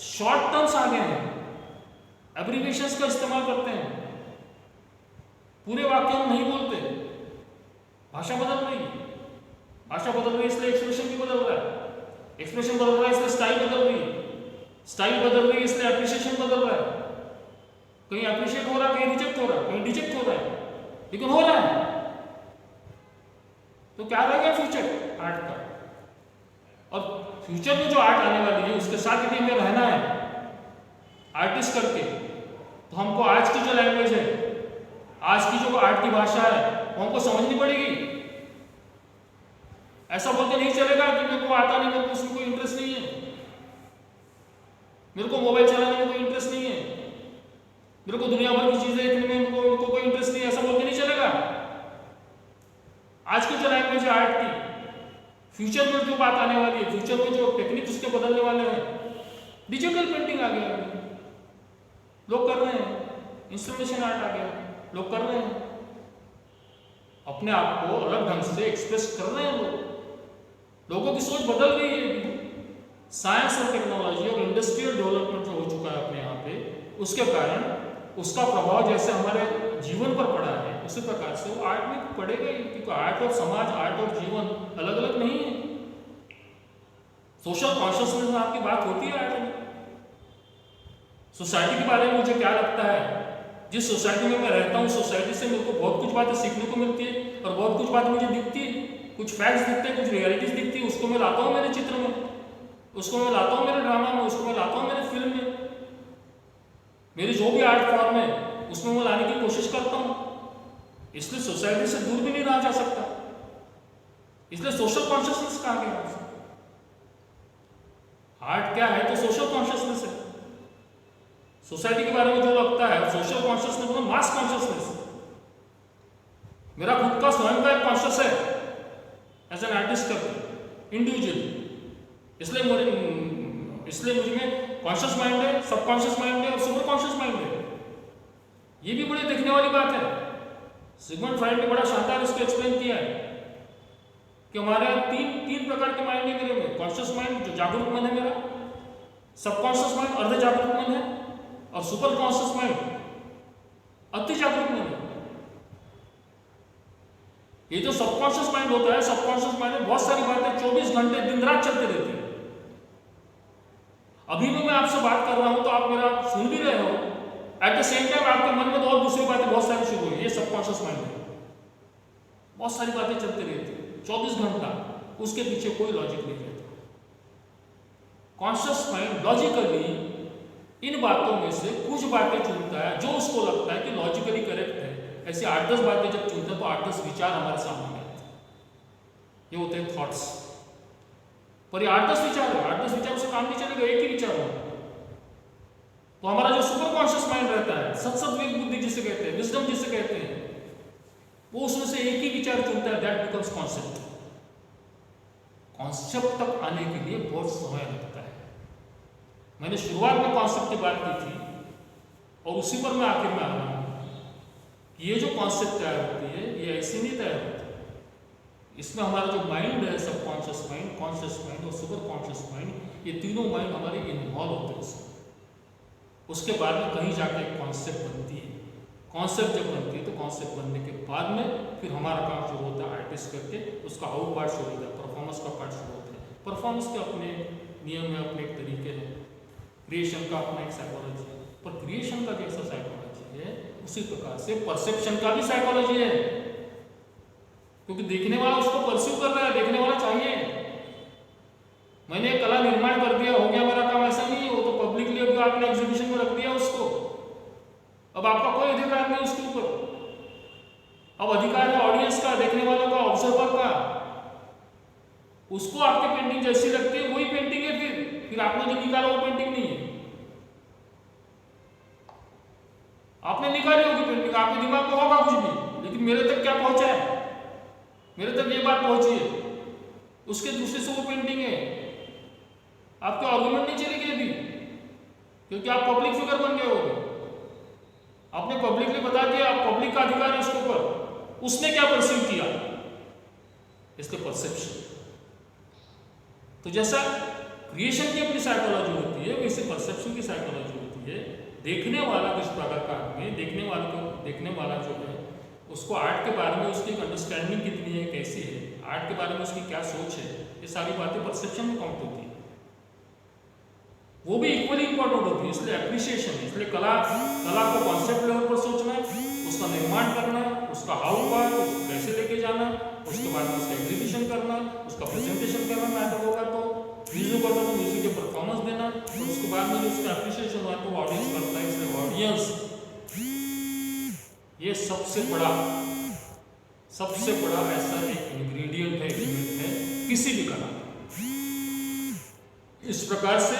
शॉर्ट टर्म्स आ गए हैं, एब्रिविएशंस का इस्तेमाल करते हैं, पूरे वाक्य हम नहीं बोलते। भाषा बदल रही है, भाषा बदल रही है, इसलिए एक्सप्रेशन भी बदल रहा है, एक्सप्रेशन बदल रहा है इसलिए स्टाइल बदल रही है, स्टाइल बदल रही है इसलिए एप्रिसिएशन बदल रहा है। कहीं एप्रिशिएट हो रहा है, कहीं रिजेक्ट हो रहा है, कहीं डिजेक्ट हो रहा है, लेकिन हो रहा है। तो क्या रहेगा फ्यूचर आर्ट का, और फ्यूचर में जो आर्ट आने वाली है उसके साथ यदि हमें रहना है आर्टिस्ट करके, तो हमको आज की जो लैंग्वेज है, आज की जो आर्ट की भाषा है, वो हमको समझनी पड़ेगी। ऐसा बोल के नहीं चलेगा कि मेरे को आता नहीं, मेरे को उसमें कोई इंटरेस्ट नहीं है, मेरे को मोबाइल चलाने में कोई इंटरेस्ट नहीं है, मेरे को दुनिया भर की चीजें देखने में मेरे को कोई इंटरेस्ट नहीं है, ऐसा बोल के नहीं चलेगा। आज की जो लैंग्वेज है आर्ट की, फ्यूचर में जो बात आने वाली है, फ्यूचर में जो टेक्निक उसके बदलने वाले हैं, डिजिटल पेंटिंग आ गया, लोग कर रहे हैं, इंस्टॉलेशन आर्ट आ गया, लोग कर रहे हैं, अपने आप को अलग ढंग से एक्सप्रेस कर रहे हैं लोगों की सोच बदल गई है। साइंस और टेक्नोलॉजी और इंडस्ट्रियल डेवलपमेंट जो हो चुका है अपने यहाँ पे, उसके कारण उसका प्रभाव जैसे हमारे जीवन पर पड़ा है, उसी प्रकार से वो आर्ट में पड़ेगा ही, क्योंकि आर्ट और समाज, आर्ट और जीवन अलग अलग नहीं है। सोशल कॉन्शियसनेस में आपकी बात होती है आर्ट में। सोसाइटी के बारे में मुझे क्या लगता है, जिस सोसाइटी में मैं रहता हूँ, सोसाइटी से मेरे को बहुत कुछ बातें सीखने को मिलती है और बहुत कुछ बातें मुझे दिखती है, कुछ फैक्ट्स दिखते हैं, कुछ रियलिटीज दिखती है, उसको मैं लाता हूँ मेरे चित्र में, उसको मैं लाता हूँ मेरे ड्रामा में, उसको मैं लाता हूँ मेरे फिल्म में, मेरी जो भी आर्ट फॉर्म है उसमें मैं लाने की कोशिश करता हूँ। इसलिए सोसाइटी से दूर भी नहीं रहा जा सकता, इसलिए सोशल कॉन्शियसनेस कहा गया। आर्ट क्या है तो सोशल कॉन्शियसनेस है। सोसाइटी के बारे में जो लगता है सोशल कॉन्शियसनेस मतलब मास कॉन्शियसनेस। मेरा खुद का स्वयं का एक कॉन्शियस है एज एन आर्टिस्ट करके इंडिविजुअल, इसलिए मुझ में कॉन्शियस माइंड है, सबकॉन्शियस माइंड है और सुपर कॉन्शियस माइंड है। ये भी बड़ी देखने वाली बात है। सिगमंड फ्राइड ने बड़ा शानदार इसको एक्सप्लेन किया है कि हमारे तीन प्रकार के माइंड है मेरे में। कॉन्शियस माइंड जो जागरूक मन है मेरा, सबकॉन्शियस माइंड अर्ध जागरूक मन है और सुपर कॉन्शियस माइंड अति जागरूक मन है। ये जो सबकॉन्शियस माइंड होता है, सबकॉन्शियस माइंड में बहुत सारी बातें 24 घंटे दिन रात चलते रहती है। अभी भी मैं आपसे बात कर रहा हूं तो आप मेरा सुन भी रहे हो, एट द सेम टाइम आपके मन में तो और दूसरी बातें बहुत सारी शुरू हुई। ये सबकॉन्शियस माइंड है, बहुत सारी बातें चलती रहती है 24 घंटा, उसके पीछे कोई लॉजिक नहीं रहता। कॉन्शियस माइंड लॉजिकली इन बातों में से कुछ बातें चुनता है जो उसको लगता है कि लॉजिकली करेक्ट है। ऐसी 8-10 बातें जब चुनते हैं तो 8-10 विचार हमारे सामने आते हैं, ये होते हैं थॉट्स। पर ये 8-10 विचार है, 8-10 विचार से काम नहीं चलेगा, एक ही विचार होगा। तो हमारा जो सुपर कॉन्शियस माइंड रहता है, सत्सद्विवेक बुद्धि जिसे कहते हैं, विजडम जिसे कहते हैं, वो उसमें से एक ही विचार चुनता है, दैट बिकम्स कॉन्सेप्ट। कॉन्सेप्ट तक आने के लिए बहुत समय लगता है। मैंने शुरुआत में कॉन्सेप्ट की बात की थी और उसी पर मैं आखिर में आ रहा हूं। ये जो कॉन्सेप्ट तैयार होती है ये ऐसे नहीं तैयार होती, इसमें हमारा जो माइंड है, सबकॉन्शियस माइंड, कॉन्शियस माइंड और सुपर कॉन्शियस माइंड, ये तीनों माइंड हमारे इन्वॉल्व होते हैं इसमें। उसके बाद में कहीं जाके एक कॉन्सेप्ट बनती है। कॉन्सेप्ट जब बनती है तो कॉन्सेप्ट बनने के बाद में फिर हमारा काम शुरू होता है आर्टिस्ट करके, उसका आउट पार्ट शुरू होता है, परफॉर्मेंस का पार्ट शुरू होता है। परफॉर्मेंस के अपने नियम है, अपने एक तरीके हैं, क्रिएशन का अपना एक साइकोलॉजी है। पर क्रिएशन का जैसा साइकोलॉजी है उसी प्रकार से परसेप्शन का भी साइकोलॉजी है, क्योंकि देखने वाला उसको परस्यू कर रहा है, देखने वाला चाहिए। मैंने एक कला निर्माण कर दिया, हो गया मेरा काम, ऐसा नहीं है। वो तो पब्लिकली अभी आपने एग्जीबिशन में रख दिया उसको, अब आपका कोई अधिकार नहीं उसके ऊपर। अब अधिकार है ऑडियंस का, देखने वालों का, ऑब्जर्वर का। उसको आपकी पेंटिंग जैसी लगती है वही पेंटिंग है, फिर आपने जो निकाला वो पेंटिंग नहीं है। आपने निकाली होगी पेंटिंग, आपके दिमाग में होगा कुछ भी, लेकिन मेरे तक क्या पहुंचा है, मेरे तक ये बात पहुंची है, उसके दूसरे से वो पेंटिंग है। आपके आर्गुमेंट नहीं चलेगी अभी, क्योंकि आप पब्लिक फिगर बन गए हो। आपने पब्लिकली बता दिया, आप पब्लिक का अधिकार है उसके ऊपर। उसने क्या परसीव किया, इसलिए परसेप्शन। तो जैसा क्रिएशन की अपनी साइकोलॉजी होती है, वैसे परसेप्शन की साइकोलॉजी होती है। देखने वाला किस प्रकार का आदमी है, देखने वाला जो है उसको आर्ट के बारे में उसकी अंडरस्टैंडिंग कितनी है, कैसी है, आर्ट के बारे में उसकी क्या सोच है, ये सारी बातें परसेप्शन में काउंट होती है। वो भी इक्वली इंपॉर्टेंट होती है। इसलिए एप्रिसिएशन, इसलिए कला को कॉन्सेप्ट लेवल पर सोचना, उसका निर्माण करना, उसका हाउ पार्ट, उसको कैसे लेके जाना, उसके बाद में उसका एग्जीबिशन करना, उसका प्रेजेंटेशन करना, नाटक होगा तो म्यूजिक होगा तो म्यूजिक के परफॉर्मेंस देना, और उसके बाद में जो उसका एप्रिसिएशन हुआ तो ऑडियंस करता है। इसलिए ऑडियंस ये सबसे बड़ा ऐसा एक इंग्रेडिएंट है, एलिमेंट है किसी भी कला। इस प्रकार से